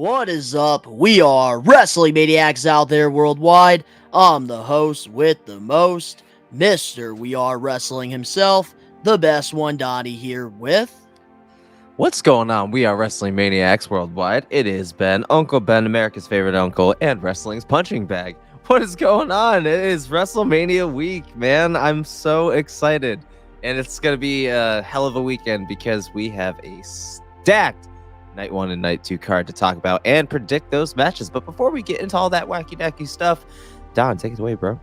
What is up? We are Wrestling Maniacs out there worldwide. I'm the host with the most, Mr. We Are Wrestling himself, the best one, Donnie, here with. What's going on? We are Wrestling Maniacs worldwide. It is Ben, Uncle Ben, America's favorite uncle, and wrestling's punching bag. What is going on? It is WrestleMania week, man. I'm so excited. And it's going to be a hell of a weekend because we have a stacked Night 1 and Night 2 card to talk about and predict those matches. But before we get into all that wacky-dacky stuff, Don, take it away, bro.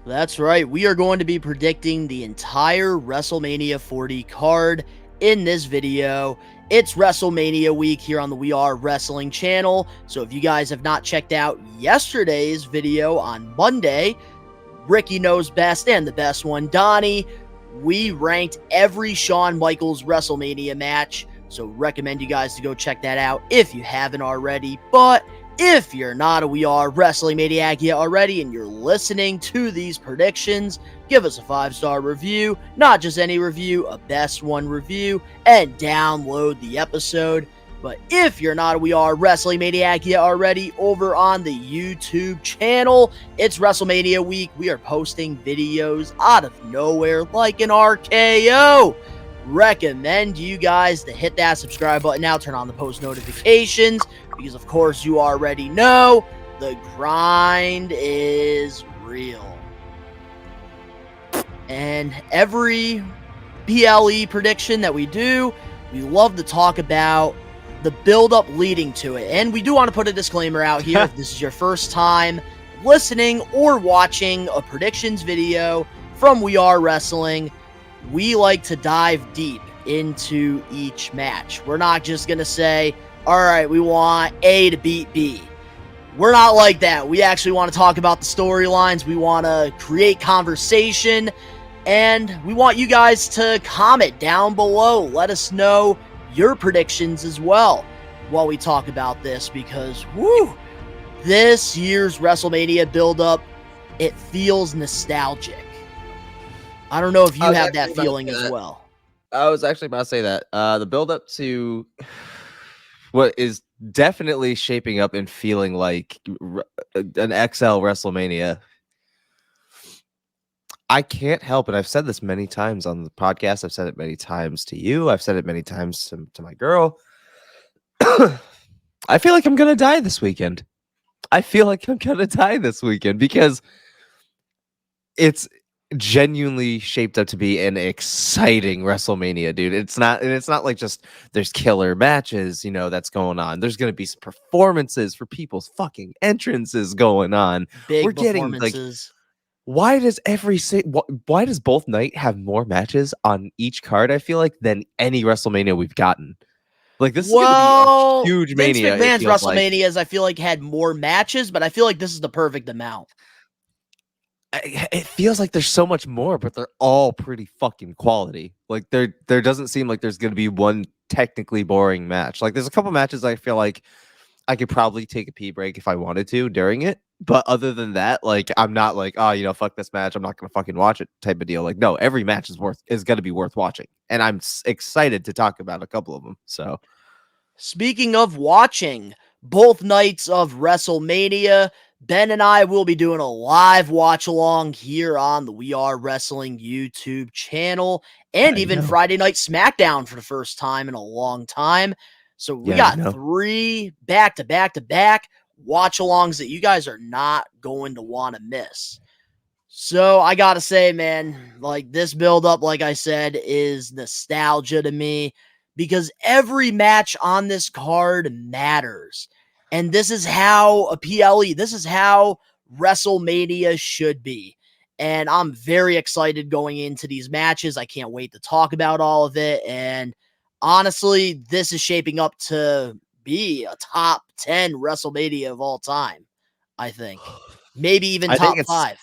That's right. We are going to be predicting the entire WrestleMania 40 card in this video. It's WrestleMania week here on the We Are Wrestling channel. So if you guys have not checked out yesterday's video on Monday, Ricky Knows Best and the best one, Donnie, we ranked every Shawn Michaels WrestleMania match. So recommend you guys to go check that out if you haven't already. But if you're not a We Are Wrestling Maniac yet already and you're listening to these predictions, give us a 5-star review, not just any review, a best one review, and download the episode. But if you're not a We Are Wrestling Maniac yet already over on the YouTube channel, it's WrestleMania week. We are posting videos out of nowhere like an RKO. Recommend you guys to hit that subscribe button now, turn on the post notifications, because of course you already know the grind is real. And every PLE prediction that we do, we love to talk about the build-up leading to it. And we do want to put a disclaimer out here. If this is your first time listening or watching a predictions video from We Are Wrestling, we like to dive deep into each match. We're not just going to say, all right, we want A to beat B. We're not like that. We actually want to talk about the storylines. We want to create conversation. And we want you guys to comment down below. Let us know your predictions as well while we talk about this. Because, woo, this year's WrestleMania build-up, it feels nostalgic. I don't know if you have that feeling as well. I was actually about to say that. The build up to what is definitely shaping up and feeling like an XL WrestleMania. I can't help it. I've said this many times on the podcast. I've said it many times to you. I've said it many times to my girl. I feel like I'm going to die this weekend. Because it's genuinely shaped up to be an exciting WrestleMania, dude. It's not like just there's killer matches, that's going on. There's gonna be some performances for people's fucking entrances going on. Big performances. Why does why does both night have more matches on each card? I feel like than any WrestleMania we've gotten. Like this is gonna be a huge mania. Vince McMahon's WrestleManias, I feel like, had more matches, but I feel like this is the perfect amount. It feels like there's so much more, but they're all pretty fucking quality. Like there doesn't seem like there's going to be one technically boring match. Like there's a couple matches I feel like I could probably take a pee break if I wanted to during it. But other than that, like I'm not like, oh, fuck this match, I'm not going to fucking watch it type of deal. Like no, every match is going to be worth watching. And I'm excited to talk about a couple of them. So speaking of watching, both nights of WrestleMania, Ben and I will be doing a live watch along here on the We Are Wrestling YouTube channel, and even Friday Night SmackDown for the first time in a long time. So we got 3 back-to-back watch alongs that you guys are not going to want to miss. So I gotta say, man, like this build up, like I said, is nostalgia to me because every match on this card matters. And this is how a PLE, this is how WrestleMania should be. And I'm very excited going into these matches. I can't wait to talk about all of it. And honestly, this is shaping up to be a top 10 WrestleMania of all time, I think. Maybe even top 5.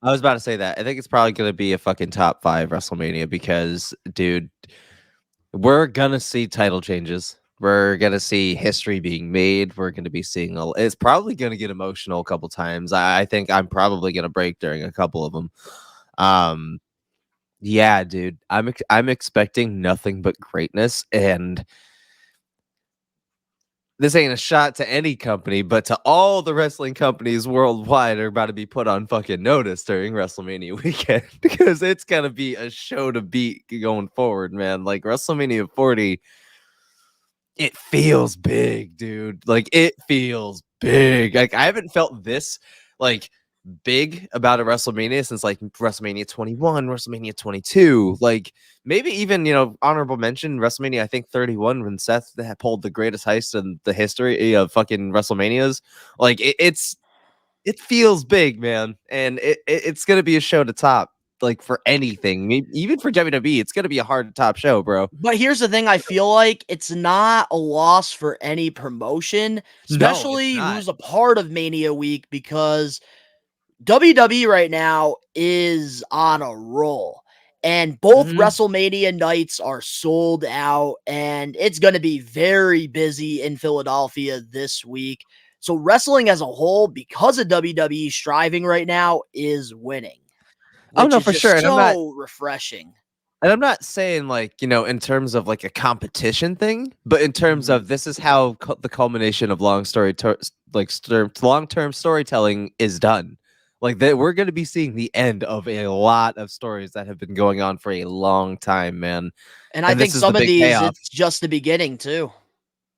I was about to say that. I think it's probably going to be a fucking top 5 WrestleMania because, dude, we're going to see title changes. We're going to see history being made. We're going to be seeing it's probably going to get emotional a couple times. I think I'm probably going to break during a couple of them. Yeah, dude, I'm expecting nothing but greatness, and this ain't a shot to any company, but to all the wrestling companies worldwide are about to be put on fucking notice during WrestleMania weekend because it's gonna be a show to beat going forward, man. Like WrestleMania 40, it feels big, dude. Like it feels big. Like I haven't felt this like big about a WrestleMania since like WrestleMania 21, WrestleMania 22. Like maybe even, honorable mention WrestleMania, I think 31 when Seth had pulled the greatest heist in the history of fucking WrestleManias. Like it feels big, man. And it's gonna be a show to top. Like for anything, even for WWE, it's gonna be a hard to top show, bro. But here's the thing, I feel like it's not a loss for any promotion, No, it's especially not. who's a part of Mania Week, because WWE right now is on a roll. And both Mhm. WrestleMania nights are sold out, and it's going to be very busy in Philadelphia this week. So, wrestling as a whole, because of WWE striving right now, is winning, Oh which no, is for sure. just And I'm not so refreshing. And I'm not saying like, in terms of like a competition thing, but in terms Mhm. of this is how the culmination of long-term storytelling is done. Like that we're going to be seeing the end of a lot of stories that have been going on for a long time, man. And I And think this is the some of big these, payoff. it's just the beginning, too.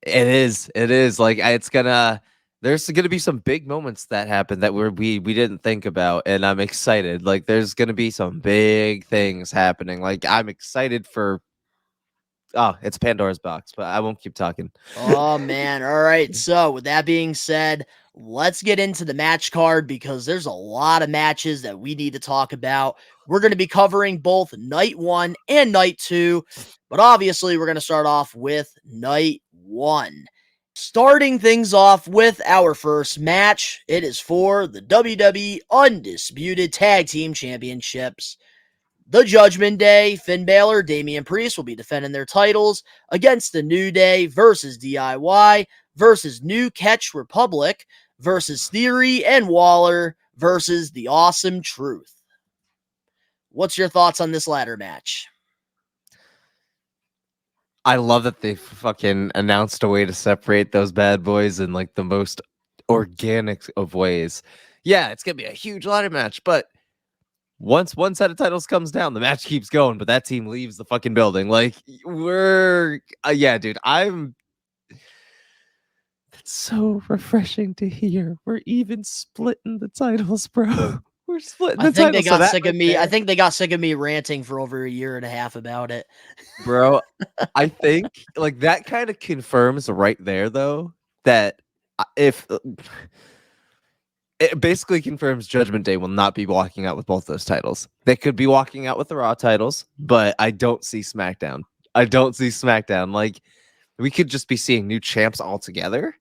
It is. It is. Like it's gonna there's gonna be some big moments that happen that we didn't think about, and I'm excited. Like there's gonna be some big things happening. Like I'm excited for it's Pandora's box, but I won't keep talking. Oh man. All right. So, with that being said, let's get into the match card because there's a lot of matches that we need to talk about. We're going to be covering both night 1 and night 2, but obviously we're going to start off with night 1. Starting things off with our first match, it is for the WWE Undisputed Tag Team Championships. The Judgment Day, Finn Balor, Damian Priest will be defending their titles against the New Day versus DIY versus New Catch Republic versus Theory and Waller versus The Awesome Truth. What's your thoughts on this ladder match? I love that they fucking announced a way to separate those bad boys in like the most organic of ways. Yeah, it's gonna be a huge ladder match, but once one set of titles comes down, the match keeps going, but that team leaves the fucking building. Like yeah, dude. That's so refreshing to hear. We're even splitting the titles, bro. We're splitting I the think they titles. So got that sick of right me. I there, think they got sick of me ranting for over a year and a half about it. bro. I think like that kind of confirms right there, though, that if it basically confirms Judgment Day will not be walking out with both those titles. They could be walking out with the Raw titles, but I don't see SmackDown. I don't see SmackDown. Like we could just be seeing new champs altogether.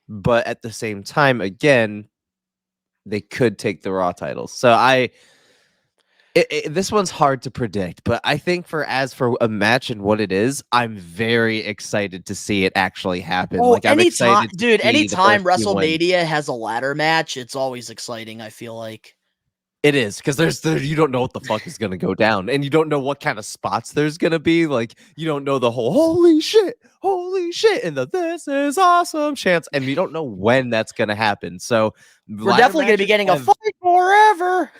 But at the same time, again, they could take the Raw titles. So this one's hard to predict, but I think for a match and what it is, I'm very excited to see it actually happen. Oh, Like I'm anytime, excited to dude, see the anytime first team win. WrestleMania has a ladder match, it's always exciting, I feel like. It is because you don't know what the fuck is gonna go down, and you don't know what kind of spots there's gonna be. Like you don't know the whole holy shit, and the this is awesome chance, and you don't know when that's gonna happen. So We're ladder definitely going to be matches getting a have fight forever.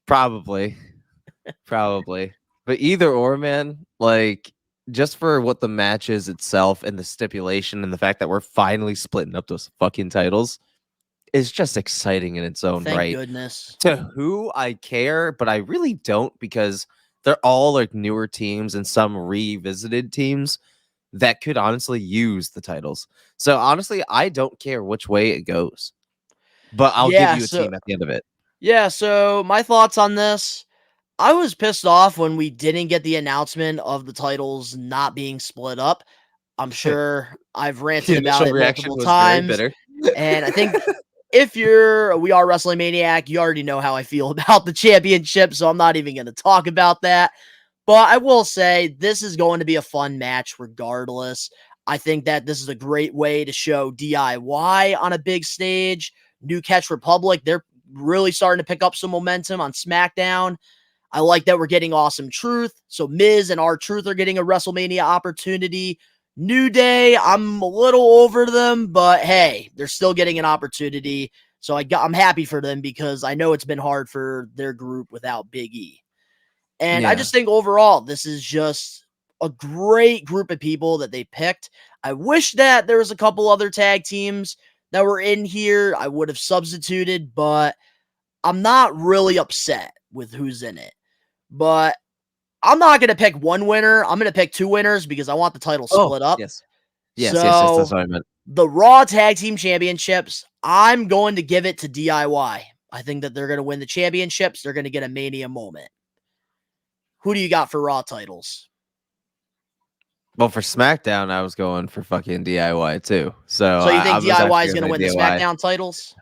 probably, probably, but either or, man. Like just for what the match is itself, and the stipulation, and the fact that we're finally splitting up those fucking titles is just exciting in its own Thank right. goodness. To who I care, but I really don't because they're all like newer teams and some revisited teams that could honestly use the titles. So honestly, I don't care which way it goes, but I'll give Yeah, you a so team at the end of it. my thoughts on this. I was pissed off when we didn't get the announcement of the titles not being split up. I'm sure I've The ranted about initial it reaction multiple was very times. bitter. And I think if you're a We Are Wrestling Maniac, you already know how I feel about the championship, so I'm not even going to talk about that. But I will say this is going to be a fun match regardless. I think that this is a great way to show DIY on a big stage. New Catch Republic, they're really starting to pick up some momentum on SmackDown. I like that we're getting Awesome Truth. So Miz and R-Truth are getting a WrestleMania opportunity. New Day, I'm a little over them, but hey, they're still getting an opportunity. So I'm happy for them because I know it's been hard for their group without Big E. And I Yeah. just think overall, this is just a great group of people that they picked. I wish that there was a couple other tag teams that were in here. I would have substituted, but I'm not really upset with who's in it. But I'm not going to pick one winner. I'm going to pick two winners because I want the title Oh, split up. yes. Yes. That's So what I meant. the Raw Tag Team Championships, I'm going to give it to DIY. I think that they're going to win the championships. They're going to get a Mania moment. Who do you got for Raw titles? Well, for SmackDown, I was going for fucking DIY too. So So you I think was DIY actually is going going to to win the DIY. SmackDown titles?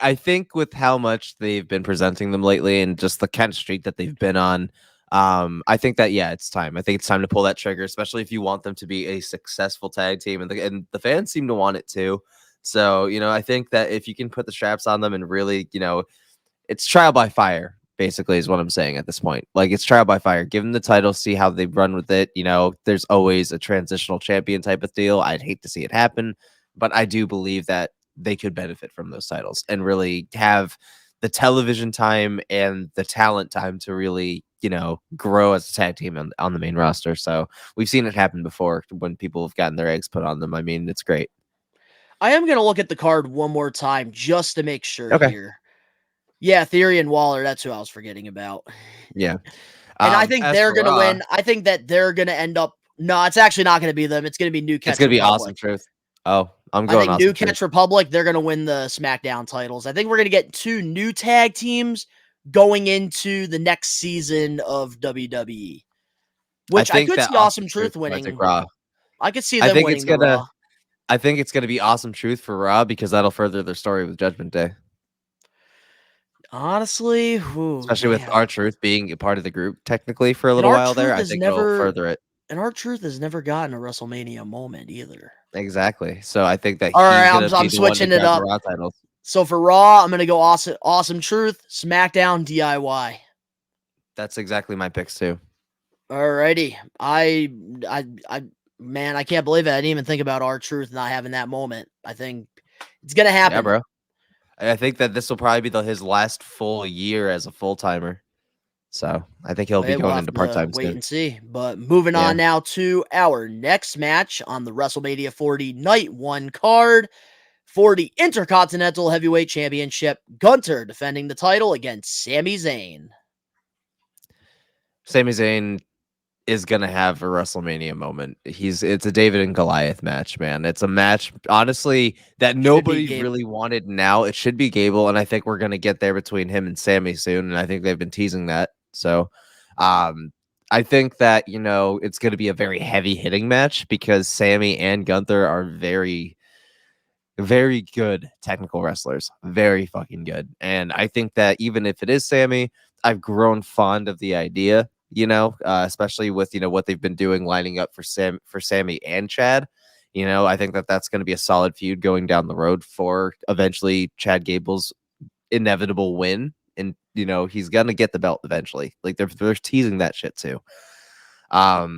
I think with how much they've been presenting them lately and just the kind of streak that they've been on, I think that it's time. I think it's time to pull that trigger, especially if you want them to be a successful tag team, and the fans seem to want it too. So I think that if you can put the straps on them and really, it's trial by fire. Basically, is what I'm saying at this point. Like, it's trial by fire. Give them the title, see how they run with it. There's always a transitional champion type of deal. I'd hate to see it happen, but I do believe that they could benefit from those titles and really have the television time and the talent time to really, grow as a tag team on the main roster. So we've seen it happen before when people have gotten their eggs put on them. I mean, it's great. I am going to look at the card one more time just to make sure Okay. here. Yeah, Theory and Waller, that's who I was forgetting about. Yeah. And I think As they're for going to Raw, win. I think that they're going to end up. No, it's actually not going to be them. It's going to be New it's Catch gonna be Awesome Republic. Truth. Oh, I'm I going think New Awesome Truth. Catch Republic, they're going to win the SmackDown titles. I think we're going to get two new tag teams going into the next season of WWE, I which I think could that see Awesome Awesome Truth Truth might take winning. Raw. I could see I them think it's winning the gonna Raw. I think it's gonna be Awesome Truth for Raw because that'll further their story with Judgment Day. Honestly, ooh, Especially with yeah. our Truth being a part of the group technically for a And little while there. I think it'll further it. Our Truth has never gotten a WrestleMania moment either. Exactly. So I think that All right, he's gonna be I'm the one to switching it grab the up. Raw titles. So for Raw, I'm gonna go Awesome Truth, SmackDown, DIY. That's exactly my picks too. Alrighty. Man, I can't believe it. I didn't even think about our Truth not having that moment. I think it's gonna Yeah, happen. bro. I think that this will probably be his last full year as a full timer. So I think he'll be We'll going have into part to time wait soon. and see. But moving Yeah. on now to our next match on the WrestleMania 40 Night 1 card. For the Intercontinental Heavyweight Championship, Gunther defending the title against Sami Zayn. Sami Zayn is gonna have a WrestleMania moment. It's a David and Goliath match, man. It's a match, honestly, that Should be nobody Gable. really wanted now. It should be Gable, and I think we're gonna get there between him and Sammy soon, and I think they've been teasing that. So I think that, it's gonna be a very heavy hitting match because Sammy and Gunther are very, very good technical wrestlers. Very fucking good. And I think that even if it is Sammy, I've grown fond of the idea, especially with, what they've been doing lining up for Sammy and Chad. I think that that's going to be a solid feud going down the road for eventually Chad Gable's inevitable win. And, he's going to get the belt eventually. Like they're teasing that shit too. I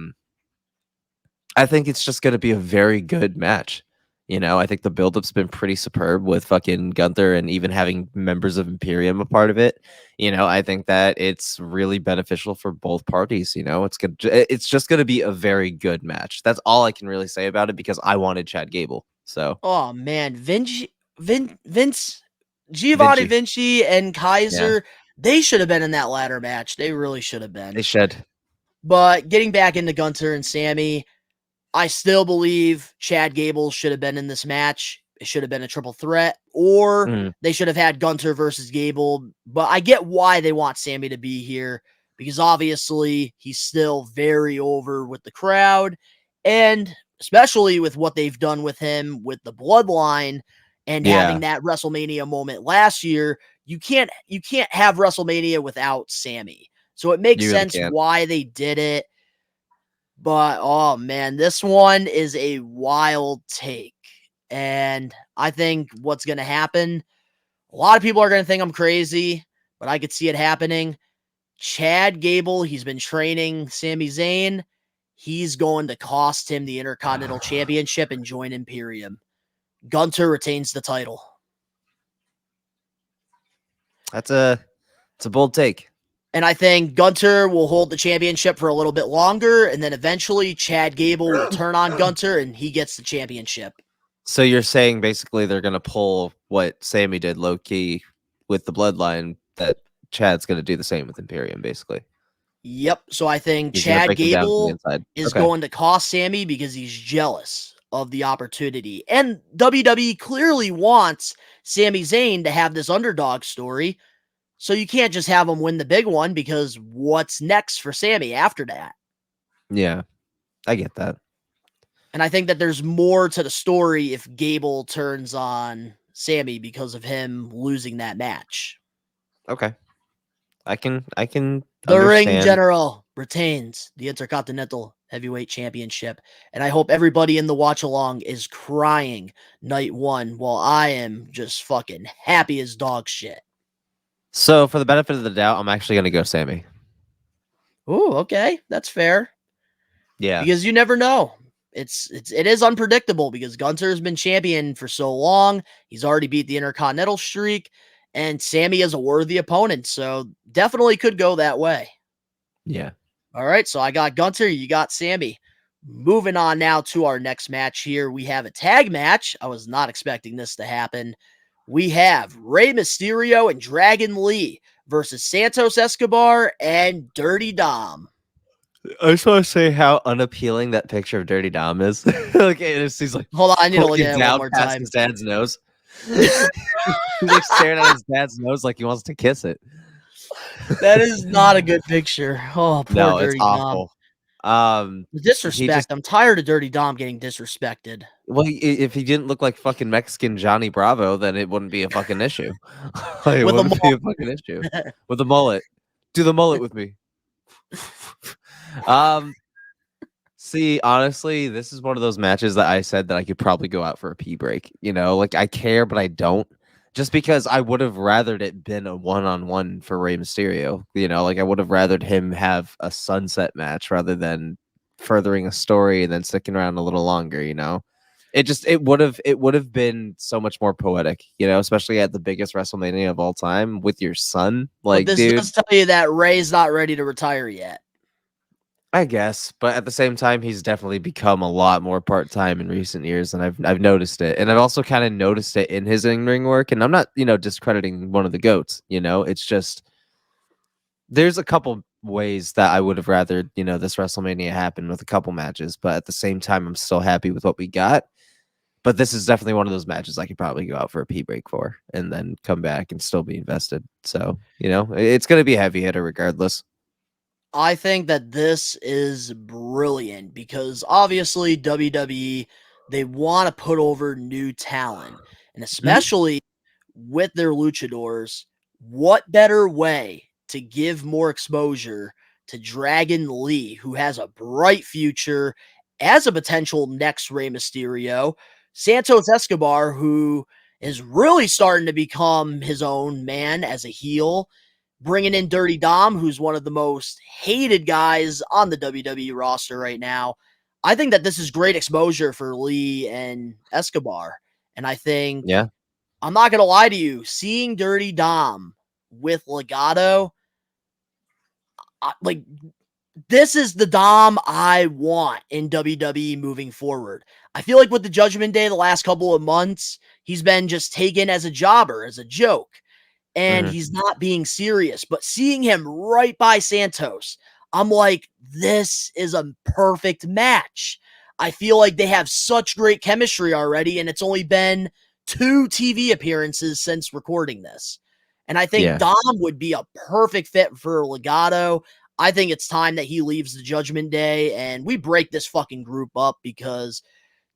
think it's just going to be a very good match. I think the build-up's been pretty superb with fucking Gunther and even having members of Imperium a part of it. I think that it's really beneficial for both parties. It's just going to be a very good match. That's all I can really say about it because I wanted Chad Gable. So, Oh man, Vince, Giovanni Vinci, Vinci and yeah, Kaiser, they should have been in that ladder match. They really should have been. they should. But getting back into Gunther and Sammy, I still believe Chad Gable should have been in this match. It should have been a triple threat, or Mhm. they should have had Gunther versus Gable. But I get why they want Sammy to be here because obviously he's still very over with the crowd, and especially with what they've done with him with the bloodline and having Yeah, that WrestleMania moment last year. You can't have WrestleMania without Sammy. So it makes you really sense can't. why they did it. But oh man, this one is a wild take. And I think what's going to happen, a lot of people are going to think I'm crazy, but I could see it happening. Chad Gable, he's been training Sami Zayn, he's going to cost him the Intercontinental Championship and join Imperium. Gunther retains the title. It's a bold take. And I think Gunther will hold the championship for a little bit longer, and then eventually Chad Gable will turn on Gunther, and he gets the championship. So you're saying basically they're going to pull what Sammy did low-key with the Bloodline, that Chad's going to do the same with Imperium, basically. Yep. So I think He's Chad Gable is okay. going to cost Sammy because he's jealous of the opportunity. And WWE clearly wants Sami Zayn to have this underdog story. So you can't just have him win the big one, because what's next for Sammy after that? Yeah, I get that. And I think that there's more to the story if Gable turns on Sammy because of him losing that match. Okay. I can The Ring understand. General retains the Intercontinental Heavyweight Championship. And I hope everybody in the watch along is crying night one while I am just fucking happy as dog shit. So for the benefit of the doubt, I'm actually going to go Sammy. Ooh, okay. That's fair. Yeah. Because you never know. It is unpredictable because Gunther has been champion for so long. He's already beat the Intercontinental streak, and Sammy is a worthy opponent, so definitely could go that way. Yeah. All right, so I got Gunther, you got Sammy. Moving on now to our next match here. We have a tag match. I was not expecting this to happen. We have Rey Mysterio and Dragon Lee versus Santos Escobar and Dirty Dom. I just want to say how unappealing that picture of Dirty Dom is. Like, he's like, hold on, I need to look at it down one more past time. his dad's nose. He's like staring at his dad's nose like he wants to kiss it. That is not a good picture. Oh, poor No, Dirty it's awful. Dom. The disrespect. I'm tired of Dirty Dom getting disrespected. Well, if he didn't look like fucking Mexican Johnny Bravo, then it wouldn't be a fucking issue. Like, it wouldn't be a fucking issue. With a mullet. Do the mullet with me. See, honestly, this is one of those matches that I said that I could probably go out for a pee break. You know, like, I care, but I don't. Just because I would have rathered it been a one-on-one for Rey Mysterio. You know, like, I would have rathered him have a sunset match rather than furthering a story and then sticking around a little longer, you know? It would have been so much more poetic, you know, especially at the biggest WrestleMania of all time with your son. Like, but this does tell you that Ray's not ready to retire yet. I guess, but at the same time, he's definitely become a lot more part-time in recent years, and I've noticed it. And I've also kind of noticed it in his in-ring work, and I'm not, you know, discrediting one of the GOATs, you know, it's just there's a couple ways that I would have rather, you know, this WrestleMania happen with a couple matches, but at the same time, I'm still happy with what we got. But this is definitely one of those matches I could probably go out for a pee break for and then come back and still be invested. So, you know, it's going to be a heavy hitter regardless. I think that this is brilliant because obviously WWE, they want to put over new talent, and especially with their luchadors, what better way to give more exposure to Dragon Lee, who has a bright future as a potential next Rey Mysterio, Santos Escobar, who is really starting to become his own man as a heel, bringing in Dirty Dom, who's one of the most hated guys on the WWE roster right now. I think that this is great exposure for Lee and Escobar. And I think, Yeah, I'm not going to lie to you, seeing Dirty Dom with Legado, like, this is the Dom I want in WWE moving forward. I feel like with the Judgment Day the last couple of months, he's been just taken as a jobber, as a joke, and he's not being serious. But seeing him right by Santos, I'm like, this is a perfect match. I feel like they have such great chemistry already, and it's only been 2 TV appearances since recording this. And I think Dom would be a perfect fit for Legado. I think it's time that he leaves the Judgment Day and we break this fucking group up, because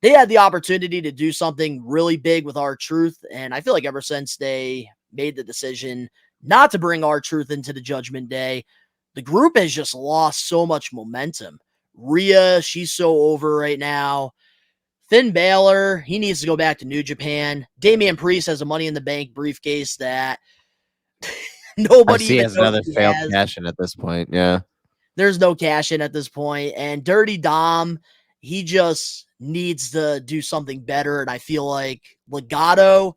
they had the opportunity to do something really big with R-Truth. And I feel like ever since they made the decision not to bring R-Truth into the Judgment Day, the group has just lost so much momentum. Rhea, she's so over right now. Finn Balor, he needs to go back to New Japan. Damian Priest has a Money in the Bank briefcase that nobody I see even has knows another he failed has. cash in at this point. Yeah. there's no cash in at this point. And Dirty Dom, he just needs to do something better. And I feel like Legato,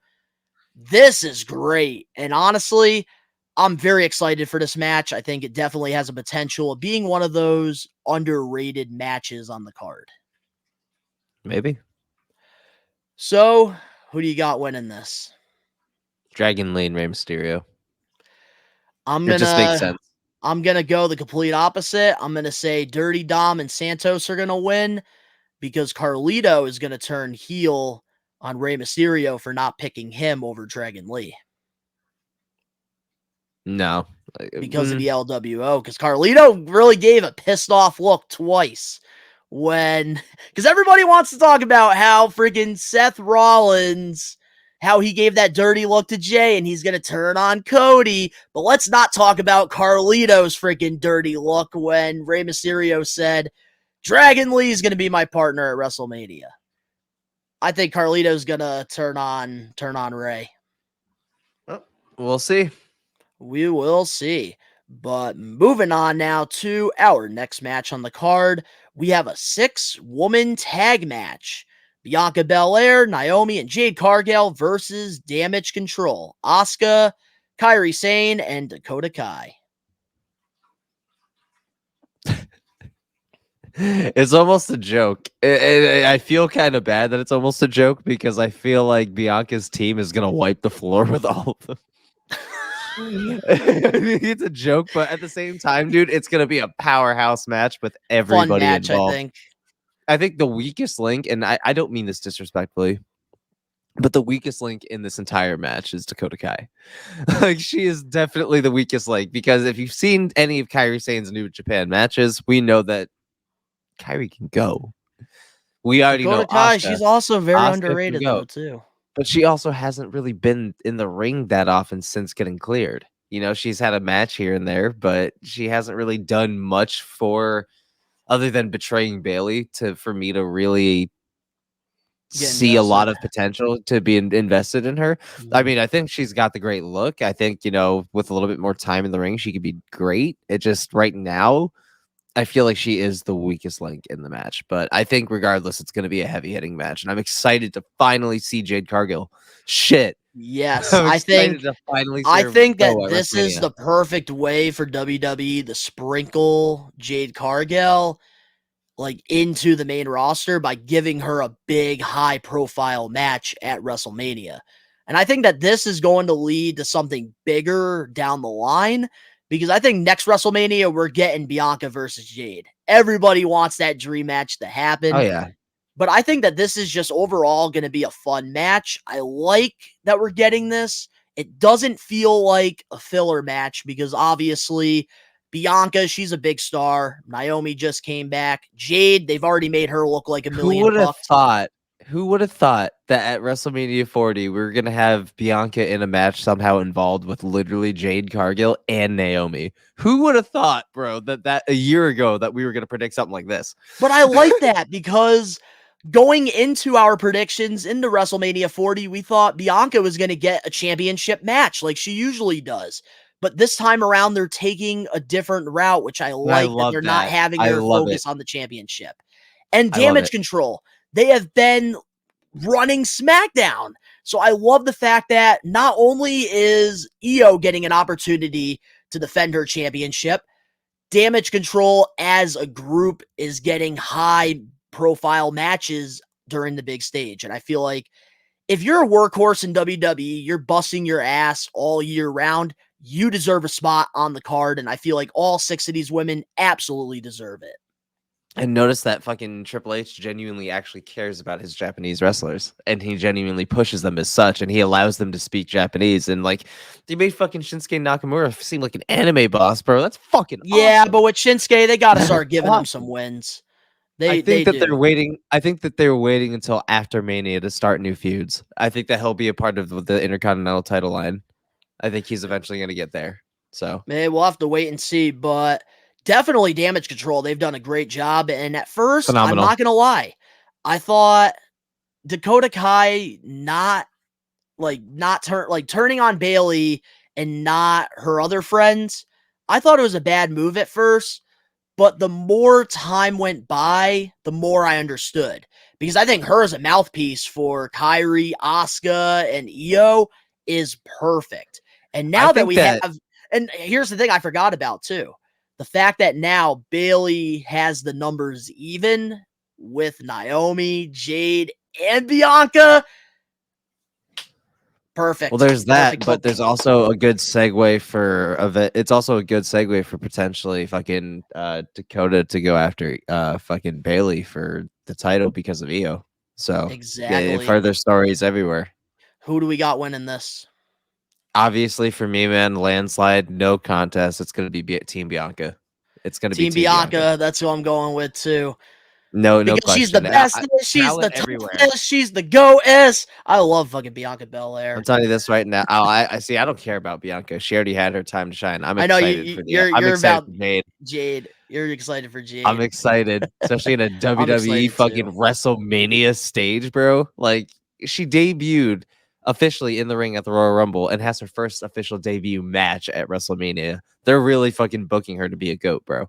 this is great. And honestly, I'm very excited for this match. I think it definitely has a potential of being one of those underrated matches on the card. Maybe. So, who do you got winning this? Dragon Lee and Rey Mysterio. I'm It just makes gonna sense. go the complete opposite. I'm gonna say Dirty Dom and Santos are gonna win because Carlito is gonna turn heel on Rey Mysterio for not picking him over Dragon Lee. No. Because of the LWO. Because Carlito really gave a pissed off look twice because everybody wants to talk about how freaking Seth Rollins, how he gave that dirty look to Jey and he's going to turn on Cody. But let's not talk about Carlito's freaking dirty look when Rey Mysterio said, Dragon Lee is going to be my partner at WrestleMania. I think Carlito's going to turn on Rey. Well, we'll see. We will see. But moving on now to our next match on the card, we have a 6-woman tag match. Bianca Belair, Naomi, and Jade Cargill versus Damage Control. Asuka, Kairi Sane, and Dakota Kai. It's almost a joke. I feel kind of bad that it's almost a joke because I feel like Bianca's team is going to wipe the floor with all of them. It's a joke, but at the same time, dude, it's gonna be a powerhouse match with everybody Fun match, involved. I think the weakest link, and I don't mean this disrespectfully, but the weakest link in this entire match is Dakota Kai. Like, she is definitely the weakest link because if you've seen any of Kairi Sane's New Japan matches, we know that Kairi can go. We already Dakota know Kai, Asuka. she's also very Asuka underrated can go. though too. But she also hasn't really been in the ring that often since getting cleared. You know, she's had a match here and there, but she hasn't really done much for other than betraying Bailey for me to really see a lot of potential to be invested in her. I mean, I think she's got the great look. I think, you know, with a little bit more time in the ring, she could be great. It just right now, I feel like she is the weakest link in the match, but I think regardless, it's going to be a heavy hitting match, and I'm excited to finally see Jade Cargill. Shit. Yes, I'm I excited think to finally see I her think go that at this is WrestleMania. the perfect way for WWE to sprinkle Jade Cargill like into the main roster by giving her a big high profile match at WrestleMania. And I think that this is going to lead to something bigger down the line because I think next WrestleMania we're getting Bianca versus Jade. Everybody wants that dream match to happen. Oh yeah. But I think that this is just overall going to be a fun match. I like that we're getting this. It doesn't feel like a filler match because obviously Bianca, she's a big star. Naomi just came back. Jade, they've already made her look like $1 Who million would have bucks. thought? Who would have thought that at WrestleMania 40 we were gonna have Bianca in a match somehow involved with literally Jade Cargill and Naomi? Who would have thought, bro, that a year ago that we were gonna predict something like this? But I like that because going into our predictions into WrestleMania 40, we thought Bianca was going to get a championship match like she usually does. But this time around, they're taking a different route, which I And I like that love they're not that. having I her love it. focus on the championship. And I love Damage it. Control, they have been running SmackDown. So I love the fact that not only is Io getting an opportunity to defend her championship, Damage Control as a group is getting high profile matches during the big stage. And I feel like if you're a workhorse in WWE, you're busting your ass all year round, you deserve a spot on the card. And I feel like all 6 of these women absolutely deserve it. And notice that fucking Triple H genuinely actually cares about his Japanese wrestlers, and he genuinely pushes them as such, and he allows them to speak Japanese. And like, they made fucking Shinsuke Nakamura seem like an anime boss, bro. That's fucking Yeah, awesome. but with Shinsuke, they got to That is start giving him some awesome. wins. I They think that they're do. waiting. I think that they're waiting until after Mania to start new feuds. I think that he'll be a part of the Intercontinental title line. I think he's eventually going to get there. So Maybe we'll have to wait and see, but definitely Damage Control. They've done a great job. And at first, I'm phenomenal. not going to lie, I thought Dakota Kai turning on Bailey and not her other friends. I thought it was a bad move at first, But the more time went by, the more I understood. Because I think her as a mouthpiece for Kairi, Asuka, and Io is perfect. And I now that think we that have, and here's the thing I forgot about too, the fact that now Bailey has the numbers even with Naomi, Jade, and Bianca. well, Perfect. there's that, Perfect but there's booking. also a good segue for event. It's also a good segue for potentially fucking Dakota to go after fucking Bailey for the title because of Io. So Exactly. further stories everywhere. Who do we got winning this? Obviously, for me, man, landslide, no contest. It's gonna be Team Bianca. It's gonna be Team Team Bianca. Bianca. That's who I'm going with too. No Because she's the question. bestest, she's the Talent everywhere. toughest, she's the goatess. I love fucking Bianca I'm Belair. telling you this right now. I see. I don't care about Bianca. She already had her time to shine. I'm I know excited for the. I'm you're excited about for Jade. Jade. You're excited for I'm Jade. excited, especially in a I'm WWE excited fucking too. WrestleMania stage, bro. Like she debuted officially in the ring at the Royal Rumble and has her first official debut match at WrestleMania. They're really fucking booking her to be a goat, bro.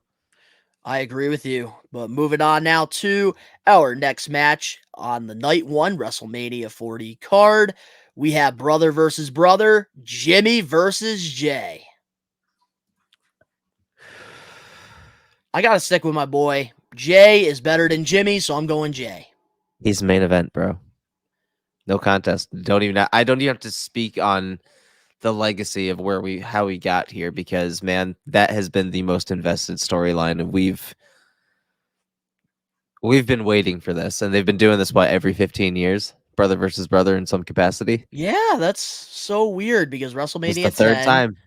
I agree with you. But moving on now to our next match on the night one WrestleMania 40 card. We have brother versus brother, Jimmy versus Jey. I gotta stick with my boy. Jey is better than Jimmy, so I'm going Jey. He's main event, bro. No contest. I don't even have to speak on the legacy of how we got here because man, that has been the most invested storyline and we've been waiting for this and they've been doing this every 15 years, brother versus brother in some capacity. Yeah, that's so weird because This is the WrestleMania third 10. time.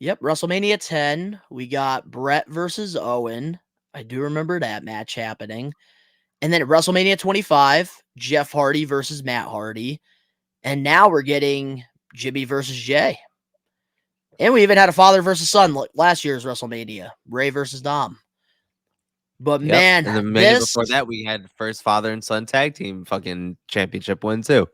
Yep, WrestleMania 10. We got Brett versus Owen. I do remember that match happening. And then at WrestleMania 25, Jeff Hardy versus Matt Hardy. And now we're getting Jimmy versus Jey. And we even had a father versus son last year's WrestleMania, Ray versus Dom. But Yep. man, And the Mania this, before that we had first father and son tag team fucking championship win too.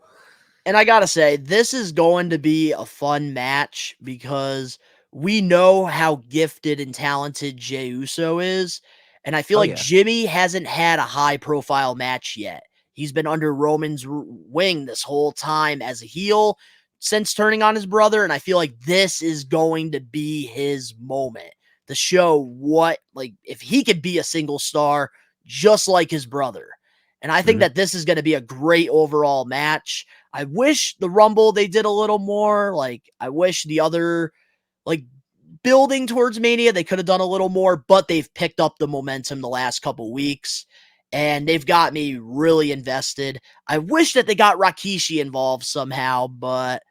and I gotta say, this is going to be a fun match because we know how gifted and talented Jey Uso is. And I feel Oh like yeah. Jimmy hasn't had a high profile match yet. He's been under Roman's wing this whole time as a heel since turning on his brother. And I feel like this is going to be his moment to show what, like, if he could be a single star just like his brother. And I think Mhm. that this is going to be a great overall match. I wish the Rumble they did a little more. Like, I wish the other, like, building towards Mania, they could have done a little more, but they've picked up the momentum the last couple weeks and they've got me really invested. I wish that they got Rikishi involved somehow, but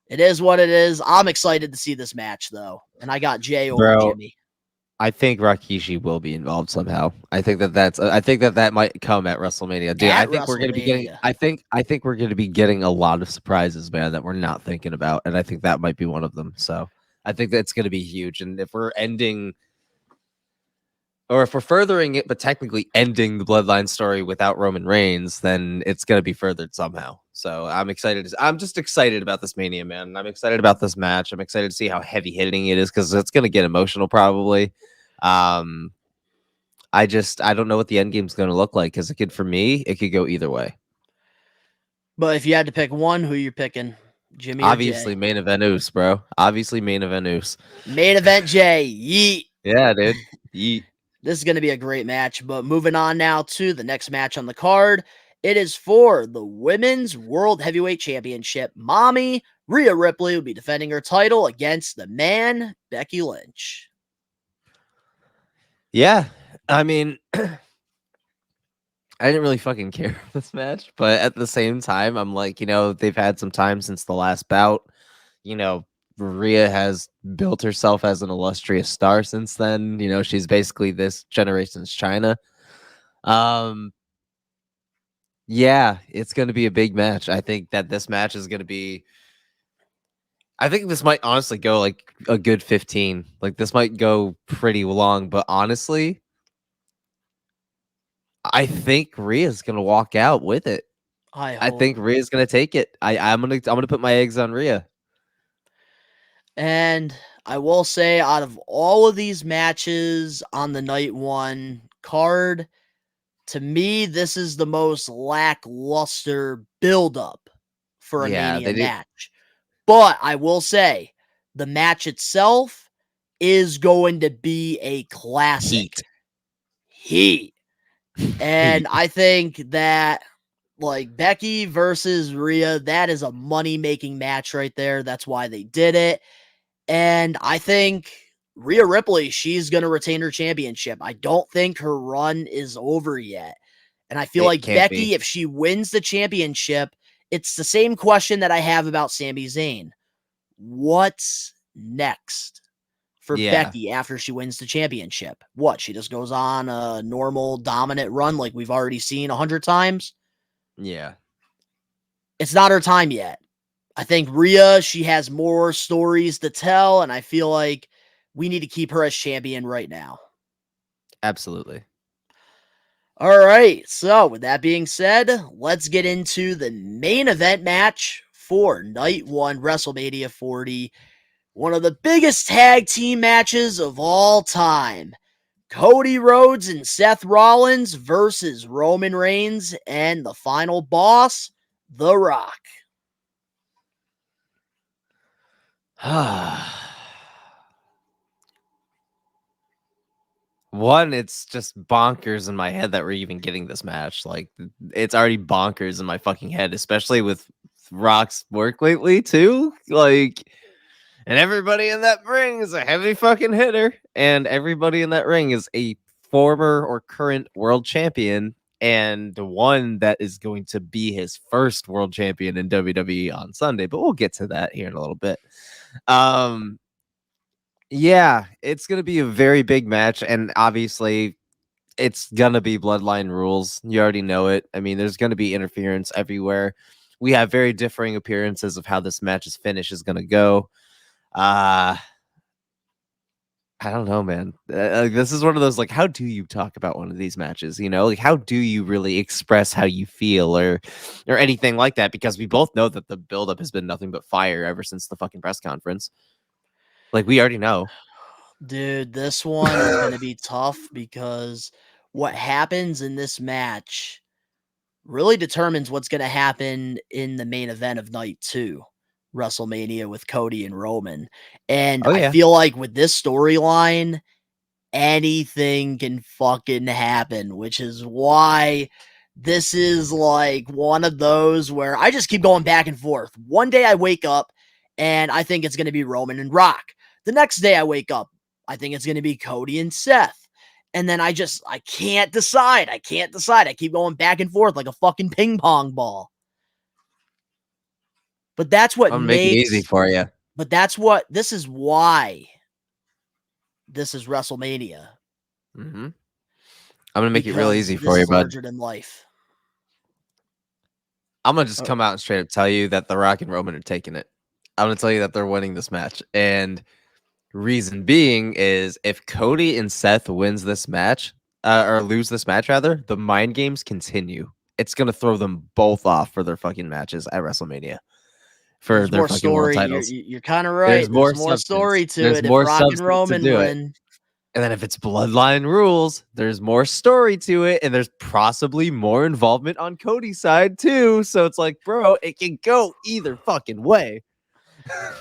it is what it is. I'm excited to see this match though, and I got Jey over Bro, Jimmy I think Rikishi will be involved somehow. I think that might come at WrestleMania. Dude, I at think we're going to be getting WrestleMania. I think we're going to be getting a lot of surprises, man, that we're not thinking about and I think that might be one of them. So, I think that's going to be huge and if we're ending or if we're furthering it but technically ending the bloodline story without Roman Reigns, then it's going to be furthered somehow. So, I'm just excited about this Mania, man. I'm excited about this match. I'm excited to see how heavy hitting it is cuz it's going to get emotional probably. Um I don't know what the end game's going to look like because for me, it could go either way. But if you had to pick one, who you picking? Jimmy or Jey? Obviously, main event Oos, bro. Obviously, main event Oos. Main event Jey. Yeet. Yeah, dude. Yeet. This is going to be a great match. But moving on now to the next match on the card. It is for the Women's World Heavyweight Championship. Mommy Rhea Ripley will be defending her title against the man, Becky Lynch. Yeah, I mean, I didn't really fucking care for this match, but at the same time, I'm like, they've had some time since the last bout. You know, Rhea has built herself as an illustrious star since then. She's basically this generation's China. Um, yeah, it's going to be a big match. I think that this match is going to be. I think this might honestly go like a good 15. Like this might go pretty long, but honestly, I think Rhea's gonna walk out with it. I I hope. think Rhea's gonna take it. I'm gonna put my eggs on Rhea. And I will say, out of all of these matches on the night one card, to me, this is the most lackluster buildup for a Yeah, Mania they did match. But I will say, the match itself is going to be a classic. heat. Heat. Heat. And I think that, like, Becky versus Rhea, that is a money-making match right there. That's why they did it. And I think Rhea Ripley, she's going to retain her championship. I don't think her run is over yet. And I feel It like can't Becky, be. if she wins the championship, it's the same question that I have about Sami Zayn. What's next for Yeah. Becky after she wins the championship? What? She just goes on a normal dominant run like we've already seen 100 times? Yeah. It's not her time yet. I think Rhea, she has more stories to tell, and I feel like we need to keep her as champion right now. Absolutely. All right, so with that being said, let's get into the main event match for night one, WrestleMania 40. One of the biggest tag team matches of all time. Cody Rhodes and Seth Rollins versus Roman Reigns and the final boss, The Rock. One, it's just bonkers in my head that we're even getting this match. Like, it's already bonkers in my fucking head, especially with Rock's work lately, too. Like, and everybody in that ring is a heavy fucking hitter, and everybody in that ring is a former or current world champion, and one that is going to be his first world champion in WWE on Sunday. But we'll get to that here in a little bit. Yeah, it's gonna be a very big match, and obviously it's gonna be bloodline rules. You already know it. I mean, there's gonna be interference everywhere. We have very differing appearances of how this match's finish is gonna go. Uh I don't know, man. This is one of those, like, how do you talk about one of these matches? You know, like, how do you really express how you feel or anything like that? Because we both know that the buildup has been nothing but fire ever since the fucking press conference. Like, we already know. Dude, this one is going to be tough because what happens in this match really determines what's going to happen in the main event of night two, WrestleMania with Cody and Roman. And Oh I yeah. feel like with this storyline, anything can fucking happen, which is why this is like one of those where I just keep going back and forth. One day I wake up and I think it's going to be Roman and Rock. The next day I wake up, I think it's going to be Cody and Seth. And then I can't decide. I can't decide. I keep going back and forth like a fucking ping pong ball. But that's what I'm gonna make it easy for you. this is why this is WrestleMania. I'm gonna make it real Because easy this for you, is bud. larger than life. I'm gonna just Uh, come out and straight up tell you that The Rock and Roman are taking it. I'm gonna tell you that they're winning this match, and reason being is if Cody and Seth wins this match, or lose this match rather, the mind games continue. It's gonna throw them both off for their fucking matches at WrestleMania for There's their more fucking world story. titles. You're kind of right. There's There's more more substance. story to There's it if more Rock and substance to Roman do it. win. And then if it's bloodline rules, there's more story to it, and there's possibly more involvement on Cody's side too. So it's like, bro, it can go either fucking way.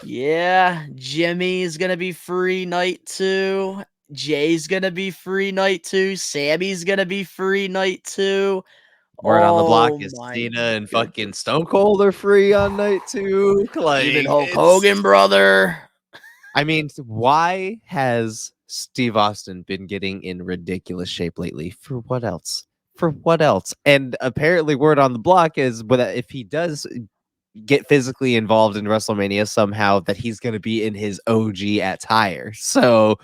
Yeah, Jimmy's gonna be free night two. Jay's gonna be free night two. Sammy's gonna be free night two. Word on the block Oh is my Cena and fucking goodness. Stone Cold are free on night two. Even Like, Hulk Hogan, brother. I mean, why has Steve Austin been getting in ridiculous shape lately? For what else? For what else? And apparently, word on the block is that if he does get physically involved in WrestleMania somehow, that he's going to be in his OG attire. So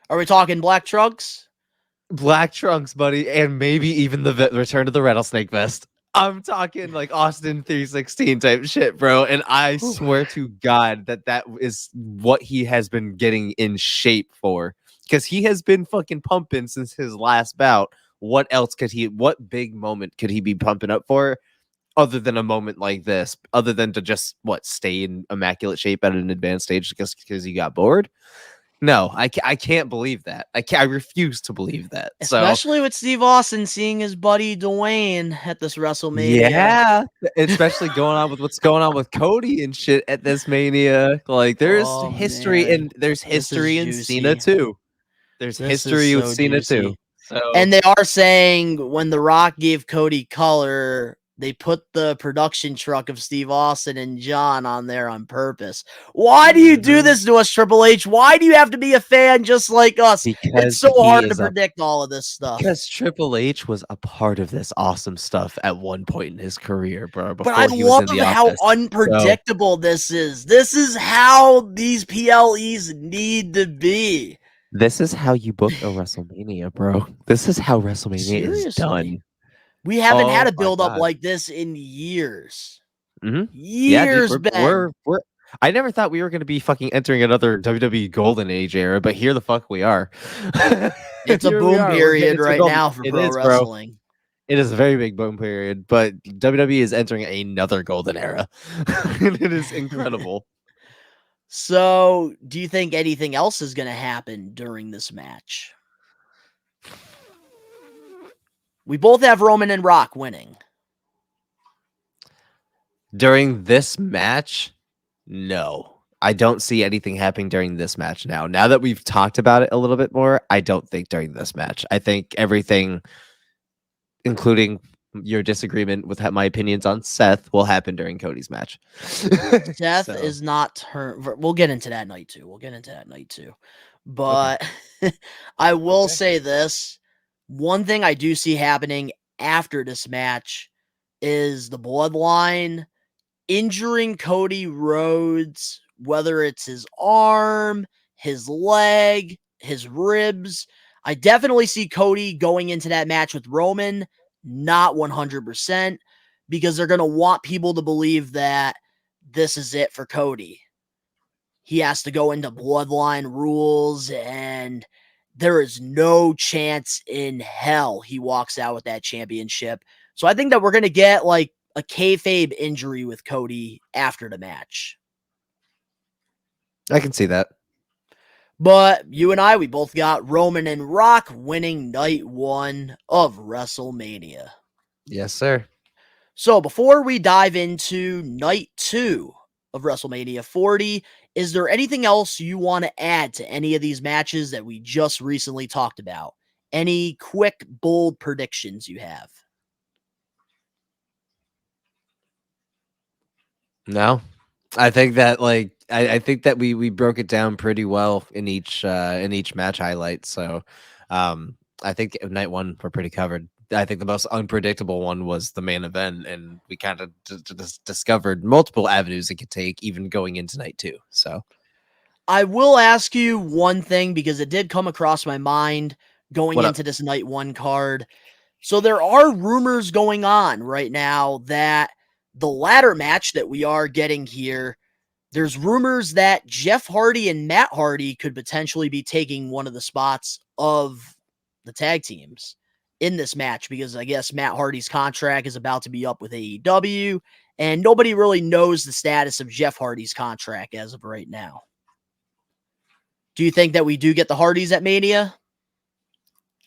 Are we talking black trunks? black trunks, buddy, and maybe even the return to the rattlesnake vest. I'm talking like Austin 316 type shit, bro. And I Whew. swear to God that is what he has been getting in shape for, because he has been fucking pumping since his last bout. What else could what big moment could he be pumping up for? other than a moment like this, other than to just stay in immaculate shape at an advanced stage just because you got bored. No, I can't believe that. I refuse to believe that. Especially with Steve Austin seeing his buddy Dwayne at this WrestleMania. Yeah, especially going on with what's going on with Cody and shit at this Mania. Like, there's Oh, history, man. and there's This is history in Cena juicy. too. There's This is history with so Cena juicy. too. So, And they are saying when The Rock gave Cody color, they put the production truck of Steve Austin and John on there on purpose. Why do you do this to us, Triple H? Why do you have to be a fan just like us? It's so hard to predict all of this stuff. Because Triple H was a part of this awesome stuff at one point in his career, bro. But I love how unpredictable this is. This is how these PLEs need to be. This is how you book a WrestleMania, bro. This is how WrestleMania is done. We haven't had a build up like this in years. Mm-hmm. Years, Ben. I never thought we were going to be fucking entering another WWE Golden Age era, but here the fuck we are. It's a boom period right now for pro wrestling. It is a very big boom period, but WWE is entering another golden era. It is incredible. So, do you think anything else is going to happen during this match? We both have Roman and Rock winning. During this match, no. I don't see anything happening during this match now. Now that we've talked about it a little bit more, I don't think during this match. I think everything, including your disagreement with my opinions on Seth, will happen during Cody's match. Seth is not we'll get into that night too. But okay. I will say this. One thing I do see happening after this match is the Bloodline injuring Cody Rhodes, whether it's his arm, his leg, his ribs. I definitely see Cody going into that match with Roman, not 100%, because they're going to want people to believe that this is it for Cody. He has to go into Bloodline rules, and there is no chance in hell he walks out with that championship. So I think that we're going to get like a kayfabe injury with Cody after the match. I can see that. But you and I, we both got Roman and Rock winning night 1 of WrestleMania. Yes, sir. So before we dive into night 2 of WrestleMania 40, is there anything else you want to add to any of these matches that we just recently talked about? Any quick, bold predictions you have? No. I think that I think that we broke it down pretty well in each match highlight. So I think night 1 we're pretty covered. I think the most unpredictable one was the main event, and we kind of discovered multiple avenues it could take, even going into night 2. So I will ask you one thing, because it did come across my mind going into this night 1 card. So there are rumors going on right now that the ladder match that we are getting here, there's rumors that Jeff Hardy and Matt Hardy could potentially be taking one of the spots of the tag teams in this match, because I guess Matt Hardy's contract is about to be up with AEW, and nobody really knows the status of Jeff Hardy's contract as of right now. Do you think that we do get the Hardys at Mania?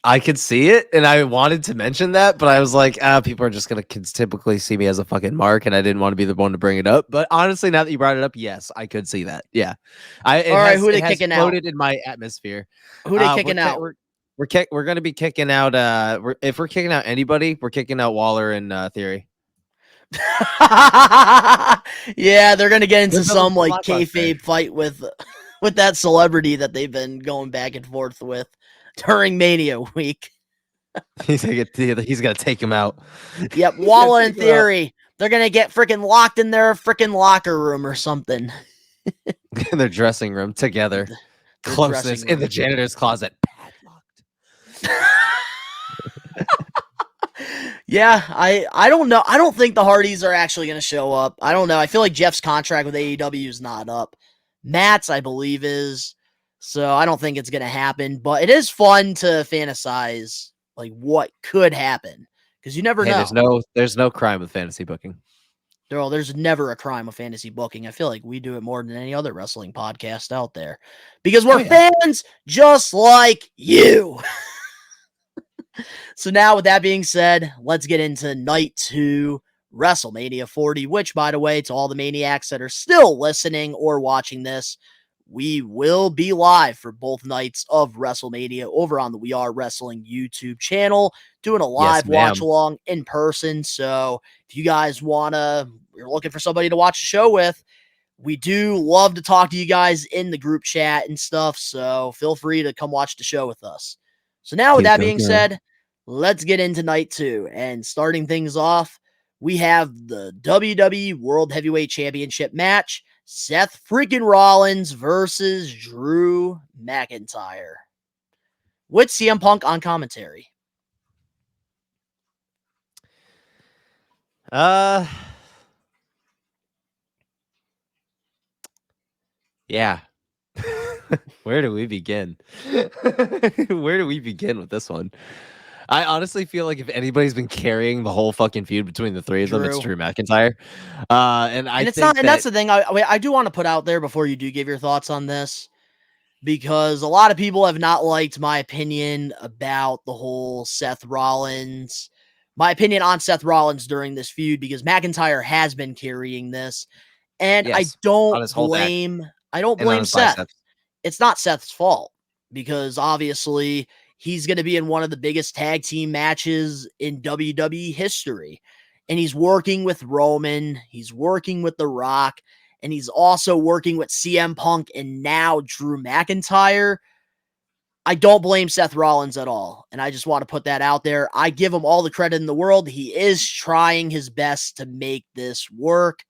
I could see it, and I wanted to mention that, but I was like, people are just going to typically see me as a fucking mark, and I didn't want to be the one to bring it up. But honestly, now that you brought it up, yes, I could see that. Yeah. All right, who are they kicking out? Floated in my atmosphere. Who are they kicking out? We're going to be kicking out, if we're kicking out anybody, we're kicking out Waller and Theory. Yeah, they're going to get into some like kayfabe fight with that celebrity that they've been going back and forth with during Mania week. He's gonna take him out. Yep, Waller and Theory. They're gonna get freaking locked in their freaking locker room or something. In their dressing room together. Closeness in the janitor's closet. Padlocked. Yeah, I don't know. I don't think the Hardys are actually gonna show up. I don't know. I feel like Jeff's contract with AEW is not up. Matt's, I believe, is. So I don't think it's going to happen, but it is fun to fantasize like what could happen because you never Hey, know. there's no crime with fantasy booking. There's never a crime with fantasy booking. I feel like we do it more than any other wrestling podcast out there because we're fans just like you. So now with that being said, let's get into night 2, WrestleMania 40, which, by the way, to all the maniacs that are still listening or watching this, we will be live for both nights of WrestleMania over on the We Are Wrestling YouTube channel, doing a live watch along in person. So if you guys you're looking for somebody to watch the show with, we do love to talk to you guys in the group chat and stuff. So feel free to come watch the show with us. So now with that being said, let's get into night 2. And starting things off, we have the WWE World Heavyweight Championship match. Seth freaking Rollins versus Drew McIntyre, with CM Punk on commentary. Yeah. Where do we begin? Where do we begin with this one? I honestly feel like if anybody's been carrying the whole fucking feud between the three of them, it's Drew McIntyre. And it's not, and that's the thing I do want to put out there before you do give your thoughts on this, because a lot of people have not liked my opinion about the whole my opinion on Seth Rollins during this feud, because McIntyre has been carrying this, and I don't blame Seth. Biceps. It's not Seth's fault, because obviously he's going to be in one of the biggest tag team matches in WWE history. And he's working with Roman, he's working with The Rock, and he's also working with CM Punk and now Drew McIntyre. I don't blame Seth Rollins at all, and I just want to put that out there. I give him all the credit in the world. He is trying his best to make this work,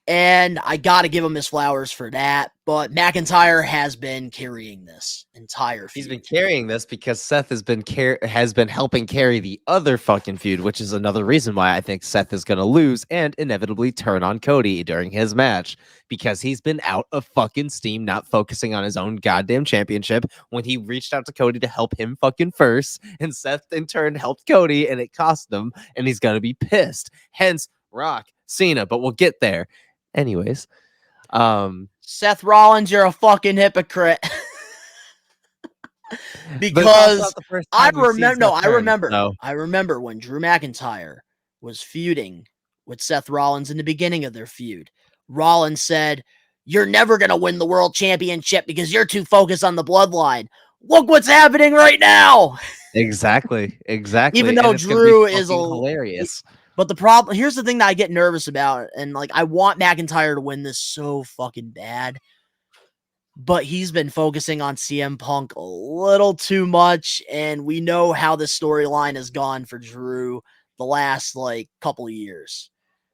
and I got to give him his flowers for that. But McIntyre has been carrying this entire feud. He's been carrying this because Seth has been helping carry the other fucking feud, which is another reason why I think Seth is going to lose and inevitably turn on Cody during his match, because he's been out of fucking steam, not focusing on his own goddamn championship when he reached out to Cody to help him fucking first, and Seth in turn helped Cody and it cost him, and he's going to be pissed. Hence Rock, Cena, but we'll get there. Anyways, Seth Rollins, you're a fucking hypocrite. Because I remember when Drew McIntyre was feuding with Seth Rollins in the beginning of their feud. Rollins said, "You're never going to win the world championship because you're too focused on the bloodline. Look what's happening right now." Exactly. Even though Drew is hilarious. But here's the thing that I get nervous about, and like I want McIntyre to win this so fucking bad, but he's been focusing on CM Punk a little too much, and we know how the storyline has gone for Drew the last like couple of years.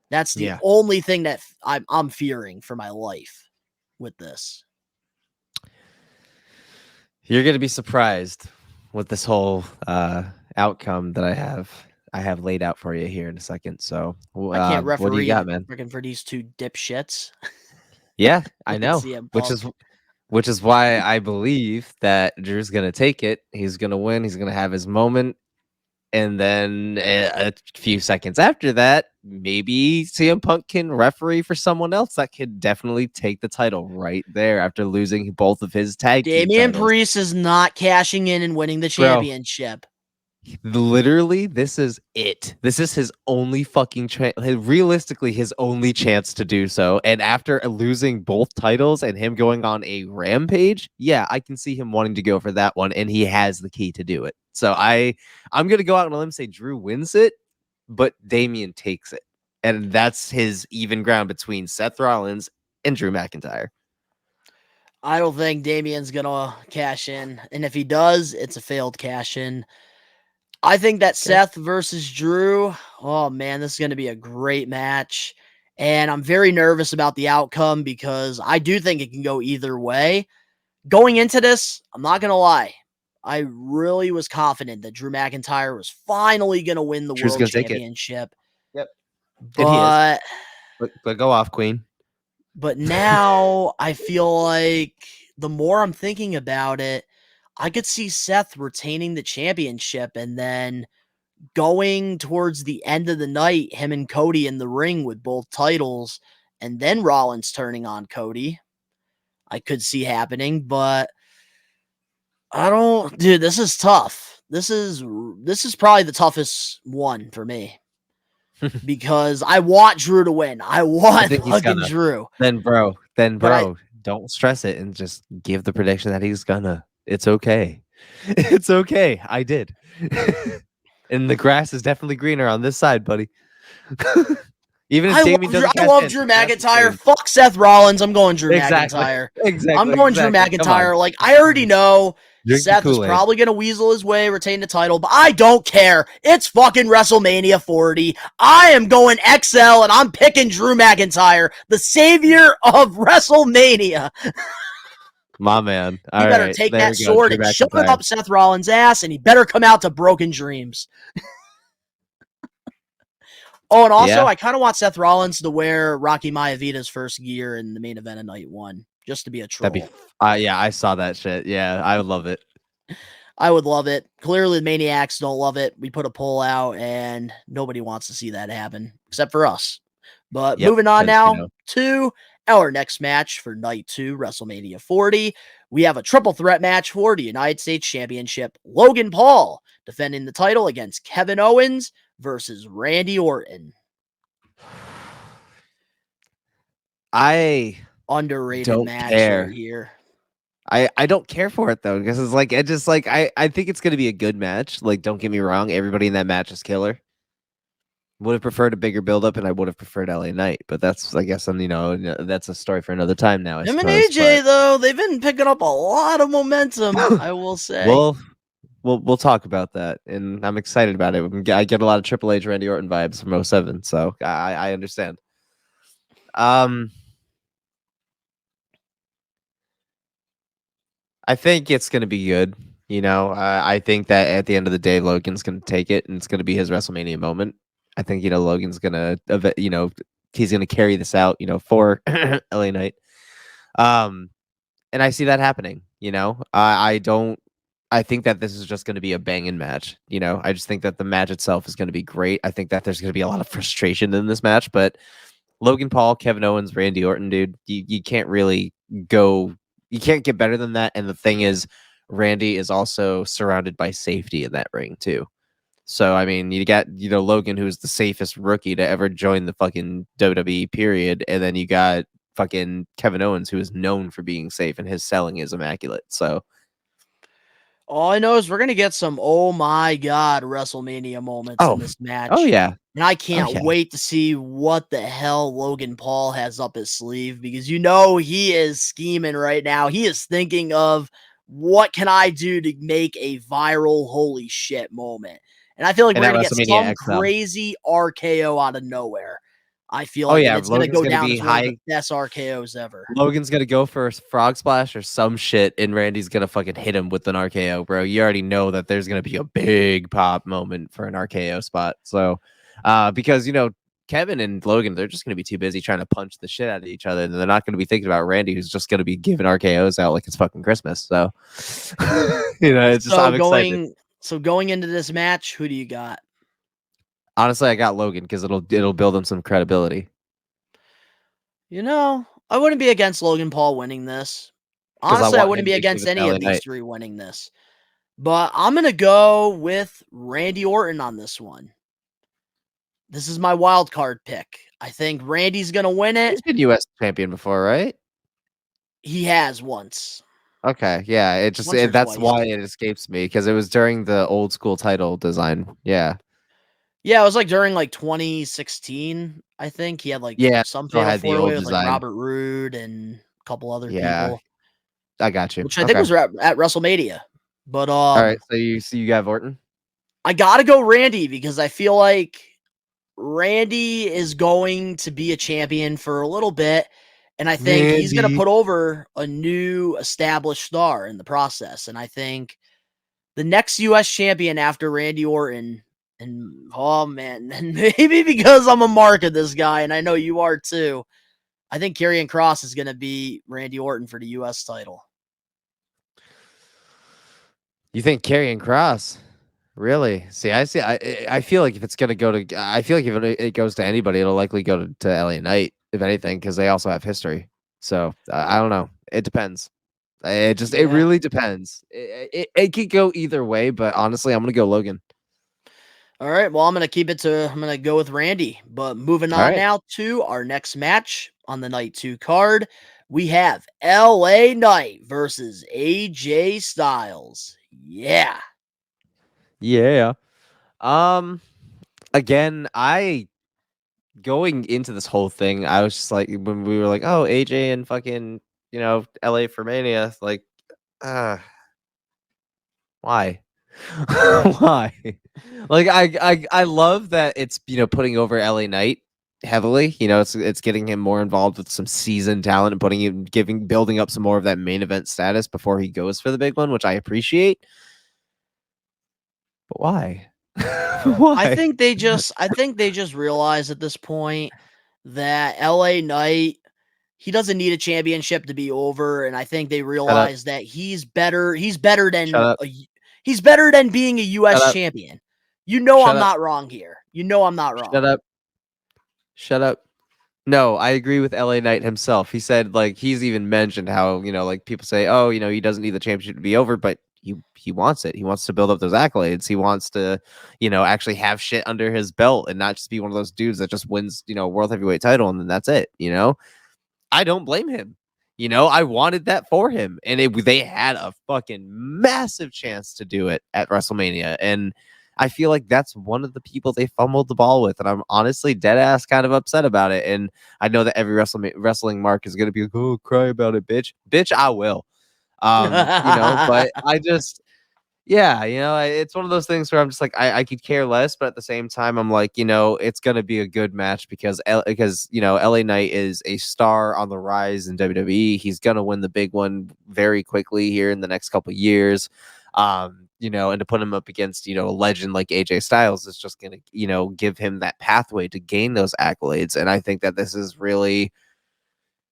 That's the only thing that I'm fearing for my life with this. You're gonna be surprised with this whole outcome that I have laid out for you here in a second. So I can't referee. What do you got, man? Working for these two dipshits. Yeah, I know. Which is why I believe that Drew's gonna take it. He's gonna win. He's gonna have his moment, and then a few seconds after that, maybe CM Punk can referee for someone else that could definitely take the title right there after losing both of his tag team titles. Damian Priest is not cashing in and winning the championship. Literally, this is it. This is his only fucking realistically his only chance to do so. And after losing both titles and him going on a rampage, yeah, I can see him wanting to go for that one, and he has the key to do it. So I'm gonna go out on a limb and say Drew wins it, but Damian takes it, and that's his even ground between Seth Rollins and Drew McIntyre. I don't think Damian's gonna cash in, and if he does, it's a failed cash in. I think that Seth versus Drew, oh man, this is going to be a great match. And I'm very nervous about the outcome because I do think it can go either way. Going into this, I'm not going to lie. I really was confident that Drew McIntyre was finally going to win the World Championship. Yep. But go off, Queen. But now I feel like the more I'm thinking about it, I could see Seth retaining the championship and then going towards the end of the night, him and Cody in the ring with both titles, and then Rollins turning on Cody, I could see happening, but I don't, dude, this is tough. This is probably the toughest one for me because I want Drew to win. I I want think he's fucking gonna. Drew. Then, bro, But don't stress it and just give the prediction that he's gonna. It's okay. It's okay. I did. And the grass is definitely greener on this side, buddy. Even if Damien doesn't I cash love in, Drew the grass is McIntyre. green. Fuck Seth Rollins. I'm going Drew Exactly. McIntyre. I'm going Drew Exactly. Come on. McIntyre. Like, I already know Drink the Seth is Kool-Aid. probably going to weasel his way, retain the title, but I don't care. It's fucking WrestleMania 40. I am going XL, and I'm picking Drew McIntyre, the savior of WrestleMania. My man. He All better right. take There that we go. sword Drew and shove it McIntyre. up Seth Rollins' ass, and he better come out to Broken Dreams. Oh, and also, Yeah. I kind of want Seth Rollins to wear Rocky Maivita's first gear in the main event of night one, just to be a troll. That'd be. Yeah, I saw that shit. Yeah, I would love it. I would love it. Clearly, the Maniacs don't love it. We put a poll out, and nobody wants to see that happen, except for us. But moving on now to our next match for night 2, WrestleMania 40. We have a triple threat match for the United States Championship. Logan Paul defending the title against Kevin Owens versus Randy Orton. I Underrated don't match care. right here. I don't care for it though, because it's like I think it's gonna be a good match. Like, don't get me wrong, everybody in that match is killer. Would have preferred a bigger build up, and I would have preferred LA Knight, but that's, I guess, that's a story for another time now. I Him and suppose. AJ though, they've been picking up a lot of momentum, I will say. Well, we'll talk about that, and I'm excited about it. I get a lot of Triple H Randy Orton vibes from 07, so I understand. I think it's going to be good. I think that at the end of the day, Logan's going to take it, and it's going to be his WrestleMania moment. I think, Logan's going to, he's going to carry this out, for LA Knight. And I see that happening. I think that this is just going to be a banging match. I just think that the match itself is going to be great. I think that there's going to be a lot of frustration in this match, but Logan Paul, Kevin Owens, Randy Orton, dude, you can't really go. You can't get better than that. And the thing is, Randy is also surrounded by safety in that ring too. So I mean, you got Logan, who's the safest rookie to ever join the fucking WWE period, and then you got fucking Kevin Owens, who is known for being safe, and his selling is immaculate. So all I know is we're going to get some, oh my God, WrestleMania moments in this match. Oh yeah. And I can't wait to see what the hell Logan Paul has up his sleeve, because he is scheming right now. He is thinking of, what can I do to make a viral holy shit moment? And I feel like we're going to get some crazy RKO out of nowhere. I feel like it's going to go down as one of the best RKOs ever. Logan's going to go for a frog splash or some shit, and Randy's going to fucking hit him with an RKO, bro. You already know that there's going to be a big pop moment for an RKO spot. So, because, Kevin and Logan, they're just going to be too busy trying to punch the shit out of each other, and they're not going to be thinking about Randy, who's just going to be giving RKOs out like it's fucking Christmas. So, it's just, I'm excited. So going into this match, who do you got? Honestly, I got Logan because it'll build him some credibility. I wouldn't be against Logan Paul winning this. Honestly, I wouldn't be against any of these three winning this. But I'm going to go with Randy Orton on this one. This is my wild card pick. I think Randy's going to win it. He's been U.S. champion before, right? He has once. Okay, yeah. That's why it escapes me, because it was during the old school title design. Yeah. Yeah, it was like during 2016, I think. He had some fatal four-way with Robert Roode and a couple other people. I got you. Which I think was at WrestleMania. But all right, so you got Orton? I gotta go Randy, because I feel like Randy is going to be a champion for a little bit, and I think he's going to put over a new established star in the process. And I think the next U.S. champion after Randy Orton, and oh man, and maybe because I'm a mark of this guy, and I know you are too, I think Karrion Kross is going to be Randy Orton for the U.S. title. You think Karrion Kross? Really? See, I see. I feel like if it's gonna go to, I feel like if it goes to anybody, it'll likely go to LA Knight, if anything, because they also have history. So I don't know. It depends. It Yeah. really depends. It could go either way, but honestly, I'm gonna go Logan. All right. Well, I'm going to go with Randy. But moving All on right. now to our next match on the night 2 card, we have LA Knight versus AJ Styles. Yeah. Yeah. Um. Again, I going into this whole thing, I was just like, when we were like, oh, AJ and fucking, LA for Mania, like, uh, why? Why? Like I love that it's putting over LA Knight heavily. It's getting him more involved with some seasoned talent and putting him building up some more of that main event status before he goes for the big one, which I appreciate. But why? Why? I think they just realize at this point that LA Knight, he doesn't need a championship to be over, and I think they Shut up. realize that he's better Shut than up. he's better than being a US Shut up. champion. You know Shut I'm up. not wrong here. You know I'm not Shut wrong. up. Shut up. No, I agree with LA Knight himself. He said, like, he's even mentioned how, like people say, oh, he doesn't need the championship to be over, but he wants it. He wants to build up those accolades. He wants to, actually have shit under his belt and not just be one of those dudes that just wins, world heavyweight title and then that's it. I don't blame him. I wanted that for him. And they had a fucking massive chance to do it at WrestleMania. And I feel like that's one of the people they fumbled the ball with. And I'm honestly dead ass kind of upset about it. And I know that every wrestling mark is going to be like, oh, cry about it, bitch. Bitch, I will. But I just, yeah, it's one of those things where I'm just like, I could care less, but at the same time, I'm like, it's gonna be a good match because LA Knight is a star on the rise in WWE. He's gonna win the big one very quickly here in the next couple years. And to put him up against, a legend like AJ Styles is just gonna, give him that pathway to gain those accolades. And I think that this is really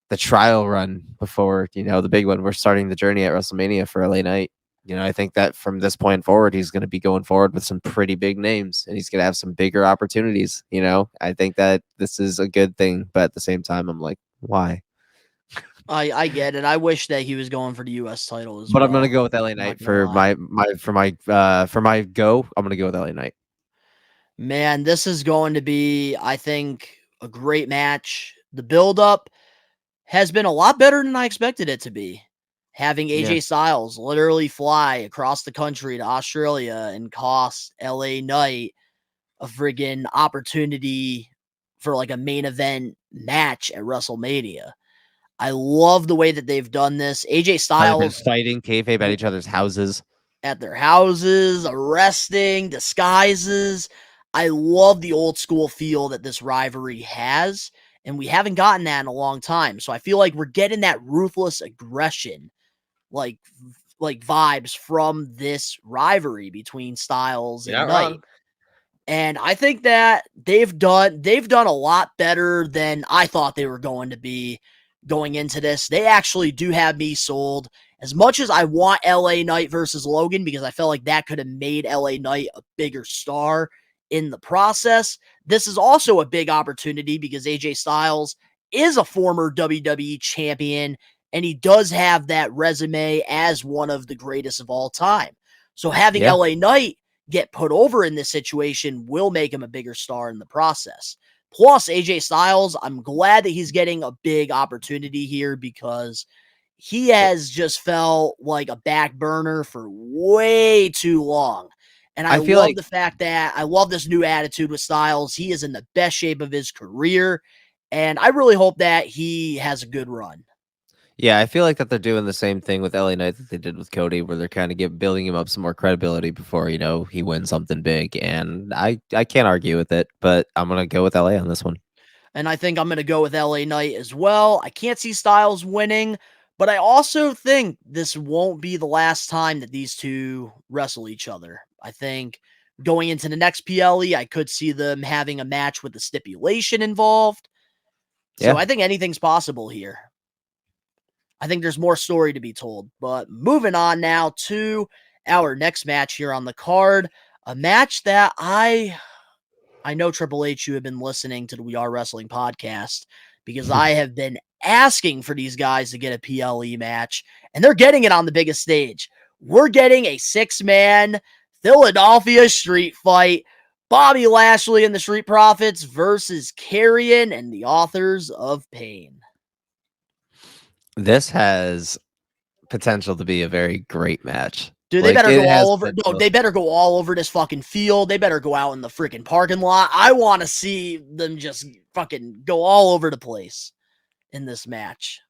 the trial run before, the big one. We're starting the journey at WrestleMania for LA Knight. I think that from this point forward, he's going to be going forward with some pretty big names and he's going to have some bigger opportunities. I think that this is a good thing, but at the same time, I'm like, why? I get it. I wish that he was going for the US title as But I'm going to well. go with LA I'm not Knight gonna for lie. my go. I'm going to go with LA Knight. Man, this is going to be, I think, a great match. The build-up has been a lot better than I expected it to be. Having Yeah. AJ Styles literally fly across the country to Australia and cost LA Knight a friggin' opportunity for like a main event match at WrestleMania. I love the way that they've done this. AJ How they've been Styles fighting kayfabe at each other's houses. at their houses, arresting, disguises. I love the old school feel that this rivalry has, and we haven't gotten that in a long time. So I feel like we're getting that ruthless aggression, like vibes from this rivalry between Styles You're and not Knight. wrong. And I think that they've done a lot better than I thought they were going to be going into this. They actually do have me sold. As much as I want LA Knight versus Logan, because I felt like that could have made LA Knight a bigger star in the process, this is also a big opportunity because AJ Styles is a former WWE champion and he does have that resume as one of the greatest of all time. So having Yeah. LA Knight get put over in this situation will make him a bigger star in the process. Plus, AJ Styles, I'm glad that he's getting a big opportunity here because he has just felt like a back burner for way too long. And I I feel love like the fact that I love this new attitude with Styles. He is in the best shape of his career. And I really hope that he has a good run. Yeah, I feel like that they're doing the same thing with LA Knight that they did with Cody, where they're kind of building him up some more credibility before he wins something big. And I can't argue with it, but I'm gonna go with LA on this one. And I think I'm going to go with LA Knight as well. I can't see Styles winning, but I also think this won't be the last time that these two wrestle each other. I think going into the next PLE, I could see them having a match with a stipulation involved. So Yeah. I think anything's possible here. I think there's more story to be told. But moving on now to our next match here on the card. A match that I know Triple H, you have been listening to the We Are Wrestling podcast because I have been asking for these guys to get a PLE match, and they're getting it on the biggest stage. We're getting a 6-man Philadelphia street fight. Bobby Lashley and the Street Profits versus Karrion and the Authors of Pain. This has potential to be a very great match. Dude, they better go all over. No, they better go all over this fucking field. They better go out in the freaking parking lot. I want to see them just fucking go all over the place in this match.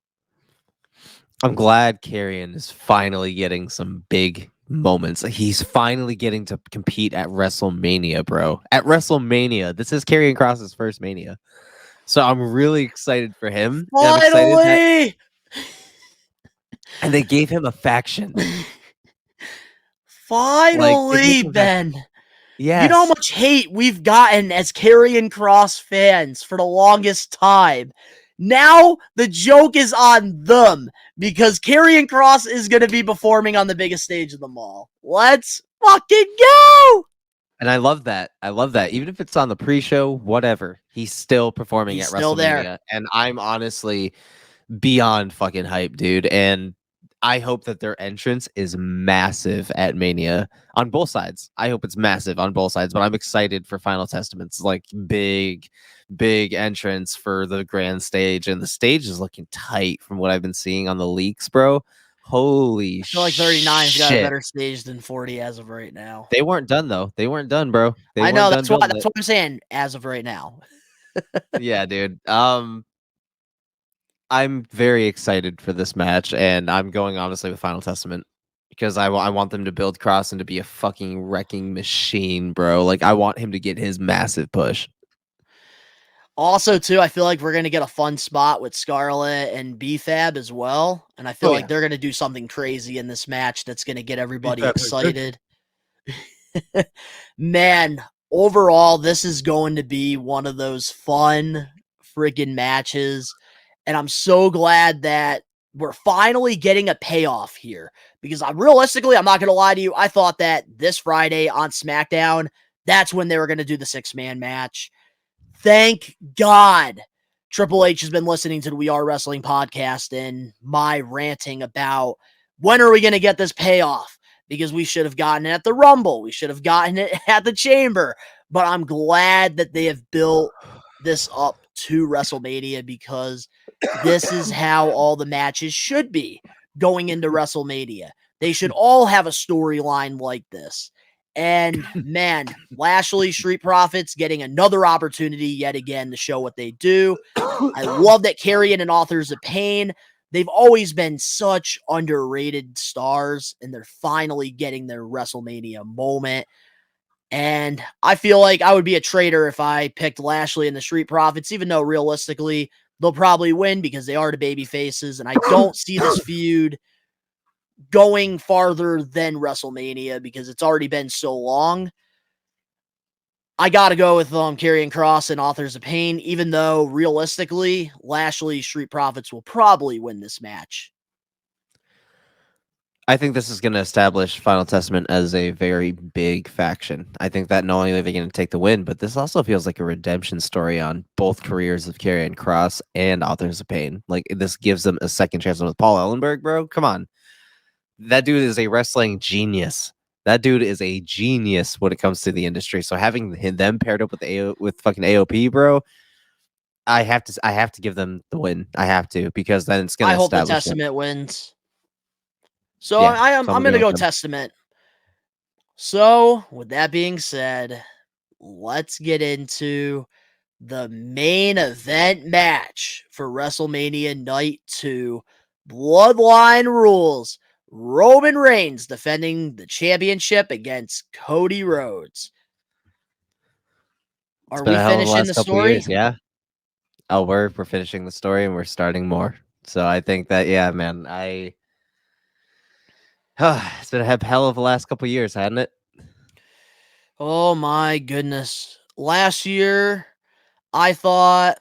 I'm glad Karrion is finally getting some big moments. He's finally getting to compete at WrestleMania, bro. At WrestleMania. This is Karrion Kross's first Mania. So I'm really excited for him. Finally! And they gave him a faction. Finally, Ben. Yes. You know how much hate we've gotten as Karrion Kross fans for the longest time. Now the joke is on them because Karrion Kross is going to be performing on the biggest stage of them all. Let's fucking go! And I love that. I love that. Even if it's on the pre-show, whatever, he's still performing at still WrestleMania. There. And I'm honestly beyond fucking hype, dude. And I hope that their entrance is massive at Mania on both sides. I hope it's massive on both sides, but I'm excited for Final Testament's like big entrance for the grand stage. And the stage is looking tight from what I've been seeing on the leaks, bro. Holy shit. I feel like 39's got a better stage than 40 as of right now. They weren't done, though. They weren't done, bro. I know, that's what I'm saying, as of right now. Yeah, dude. I'm very excited for this match, and I'm going honestly with Final Testament because I want them to build Kross and to be a fucking wrecking machine, bro. Like, I want him to get his massive push. Also, too, I feel like we're going to get a fun spot with Scarlett and B-Fab as well, and I feel like they're going to do something crazy in this match that's going to get everybody excited. Man, overall, this is going to be one of those fun freaking matches. And I'm so glad that we're finally getting a payoff here. Because realistically, I'm not going to lie to you, I thought that this Friday on SmackDown, that's when they were going to do the 6-man match. Thank God Triple H has been listening to the We Are Wrestling podcast and my ranting about when are we going to get this payoff? Because we should have gotten it at the Rumble. We should have gotten it at the Chamber. But I'm glad that they have built this up to WrestleMania because this is how all the matches should be going into WrestleMania. They should all have a storyline like this. And man, Lashley, Street Profits getting another opportunity yet again to show what they do. I love that Karrion and Authors of Pain, they've always been such underrated stars, and they're finally getting their WrestleMania moment. And I feel like I would be a traitor if I picked Lashley and the Street Profits, even though realistically they'll probably win because they are the baby faces. And I don't see this feud going farther than WrestleMania because it's already been so long. I got to go with Karrion Kross and Authors of Pain, even though realistically Lashley Street Profits will probably win this match. I think this is going to establish Final Testament as a very big faction. I think that not only are they going to take the win, but this also feels like a redemption story on both careers of Karrion Kross and Authors of Pain. Like, this gives them a second chance with Paul Ellenberg, bro. Come on. That dude is a wrestling genius. That dude is a genius when it comes to the industry. So having them paired up with fucking AOP, bro, I have to give them the win. I have to, because then it's going to establish. I hope the Testament wins. So yeah, I'm going to go Testament. So with that being said, let's get into the main event match for WrestleMania Night 2. Bloodline Rules. Roman Reigns defending the championship against Cody Rhodes. Are we finishing the story? Years, yeah. Oh, we're finishing the story and we're starting more. So I think that, yeah, man, it's been a hell of the last couple years, hasn't it? Oh my goodness. Last year, I thought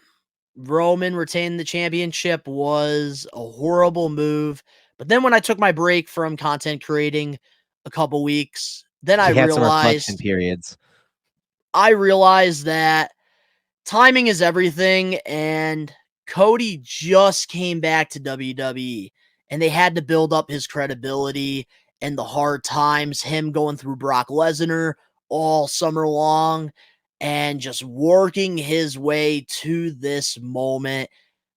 Roman retaining the championship was a horrible move. But then when I took my break from content creating a couple weeks, then He had some reflection periods. I realized that timing is everything, and Cody just came back to WWE, and they had to build up his credibility and the hard times, him going through Brock Lesnar all summer long and just working his way to this moment.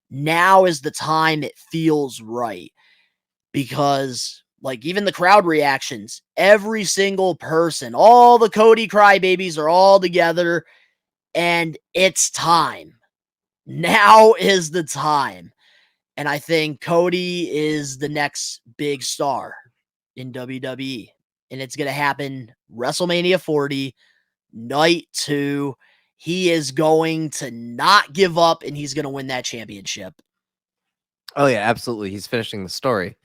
Now is the time it feels right because, like, even the crowd reactions, every single person, all the Cody crybabies are all together, and it's time. Now is the time. And I think Cody is the next big star in WWE. And it's going to happen WrestleMania 40, night 2. He is going to not give up and he's going to win that championship. Oh yeah, absolutely. He's finishing the story.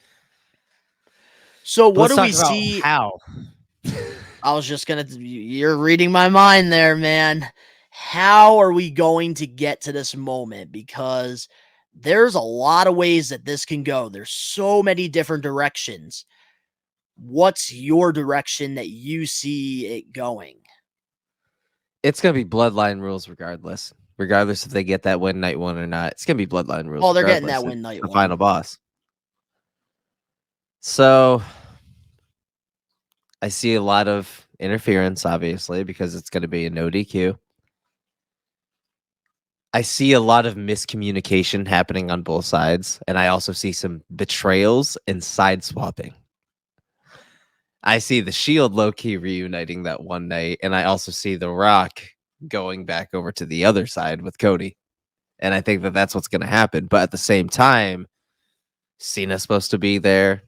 So what Let's do we talk about see? how. I was just going to, you're reading my mind there, man. How are we going to get to this moment? Because there's a lot of ways that this can go. There's so many different directions. What's your direction that you see it going? It's gonna be bloodline rules regardless. Regardless if they get that win night 1 or not. It's gonna be bloodline rules. Oh, they're getting regardless. that win It's night the 1. final boss. So I see a lot of interference, obviously, because it's gonna be a no DQ. I see a lot of miscommunication happening on both sides, and I also see some betrayals and side swapping. I see the Shield low-key reuniting that one night, and I also see The Rock going back over to the other side with Cody. And I think that that's what's going to happen. But at the same time, Cena's supposed to be there.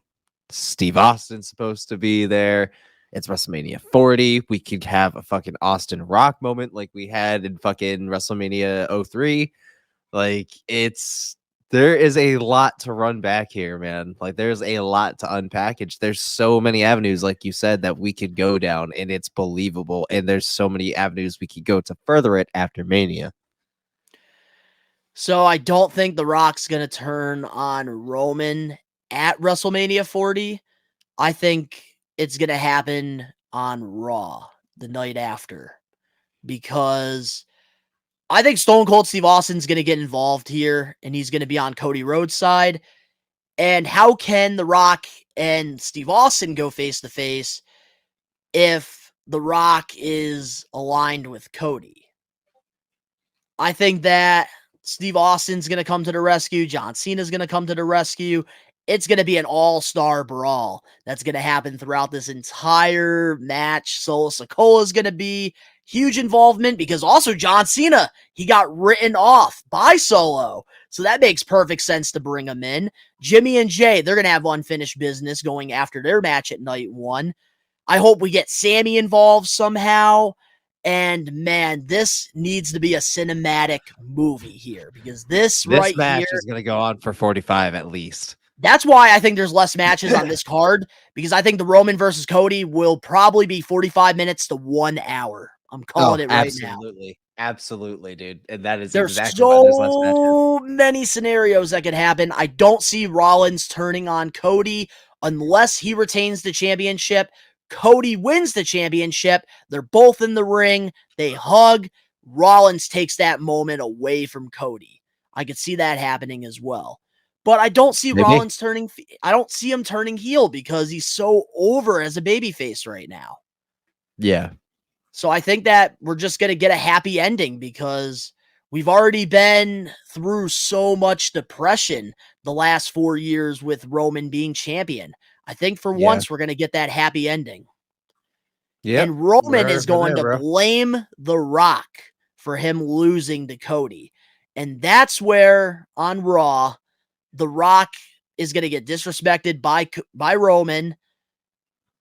Steve Austin's supposed to be there. It's WrestleMania 40. We could have a fucking Austin Rock moment like we had in fucking WrestleMania 03. Like, there is a lot to run back here, man. Like, there's a lot to unpackage. There's so many avenues, like you said, that we could go down, and it's believable. And there's so many avenues we could go to further it after Mania. So I don't think The Rock's going to turn on Roman at WrestleMania 40. I think it's going to happen on Raw the night after because I think Stone Cold Steve Austin's going to get involved here and he's going to be on Cody Rhodes' side. And how can The Rock and Steve Austin go face to face if The Rock is aligned with Cody? I think that Steve Austin's going to come to the rescue. John Cena's going to come to the rescue. It's going to be an all-star brawl that's going to happen throughout this entire match. Solo Sikoa is going to be huge involvement because also John Cena, he got written off by Solo. So that makes perfect sense to bring him in. Jimmy and Jey, they're going to have unfinished business going after their match at night 1. I hope we get Sammy involved somehow. And man, this needs to be a cinematic movie here because this right match here is going to go on for 45 at least. That's why I think there's less matches on this card because I think the Roman versus Cody will probably be 45 minutes to 1 hour. I'm calling it right now. Absolutely, dude. And that is There's exactly why there's less matches. so many scenarios that could happen. I don't see Rollins turning on Cody unless he retains the championship. Cody wins the championship. They're both in the ring. They hug. Rollins takes that moment away from Cody. I could see that happening as well. But I don't see Rollins I don't see him turning heel because he's so over as a babyface right now. Yeah. So I think that we're just going to get a happy ending because we've already been through so much depression the last 4 years with Roman being champion. I think for once we're going to get that happy ending. Yeah. And Roman is going to blame The Rock for him losing to Cody. And that's where on Raw, The Rock is going to get disrespected by Roman.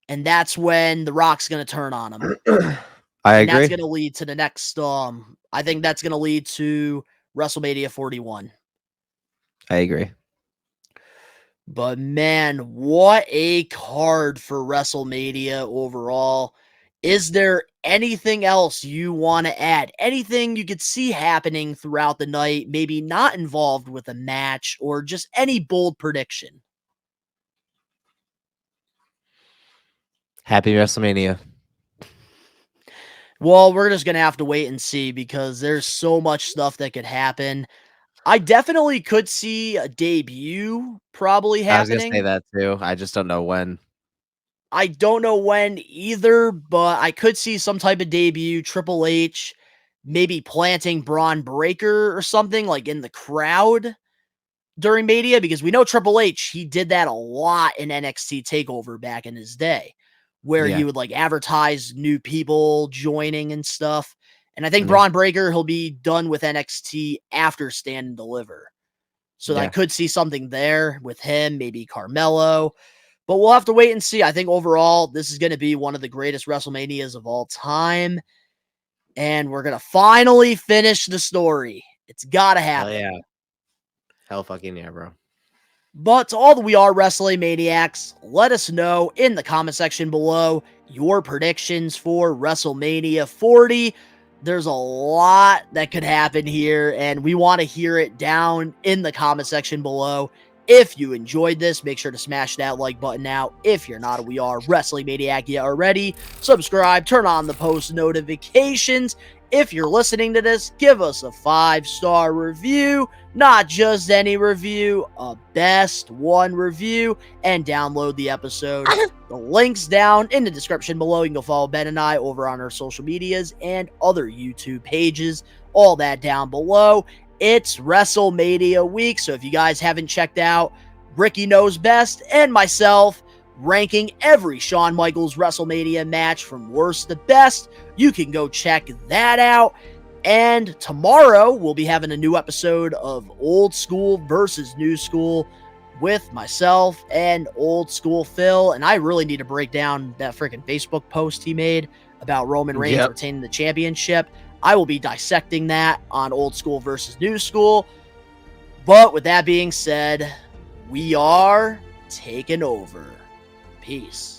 And that's when The Rock's going to turn on him. I agree. That's going to lead to the next, I think that's going to lead to WrestleMania 41. I agree. But man, what a card for WrestleMania overall. Is there anything else you want to add? Anything you could see happening throughout the night, maybe not involved with a match or just any bold prediction? Happy WrestleMania. Well, we're just gonna have to wait and see because there's so much stuff that could happen. I definitely could see a debut probably I was gonna say happening. that too. I just don't know when. I don't know when either, but I could see some type of debut, Triple H, maybe planting Braun Breaker or something like in the crowd during Mania, because we know Triple H, he did that a lot in NXT TakeOver back in his day, where he Yeah. would like advertise new people joining and stuff. And I think Yeah. Braun Breaker, he'll be done with NXT after Stand and Deliver. So I Yeah. could see something there with him, maybe Carmelo. But we'll have to wait and see. I think overall, this is going to be one of the greatest WrestleManias of all time. And we're going to finally finish the story. It's got to Hell happen. yeah. Hell fucking yeah, bro. But to all the We Are Wrestling Maniacs, let us know in the comment section below your predictions for WrestleMania 40. There's a lot that could happen here, and we want to hear it down in the comment section below. If you enjoyed this, make sure to smash that like button now. If you're not a We Are Wrestling Maniac yet already, subscribe, turn on the post notifications. If you're listening to this, give us a 5-star review. Not just any review, a best one review, and download the episode. The link's down in the description below. You can go follow Ben and I over on our social medias and other YouTube pages. All that down below. It's WrestleMania week, so if you guys haven't checked out Ricky Knows Best and myself ranking every Shawn Michaels WrestleMania match from worst to best, you can go check that out. And tomorrow, we'll be having a new episode of Old School versus New School with myself and Old School Phil. And I really need to break down that freaking Facebook post he made about Roman Reigns retaining the championship. I will be dissecting that on Old School versus New School. But with that being said, we are taking over. Peace.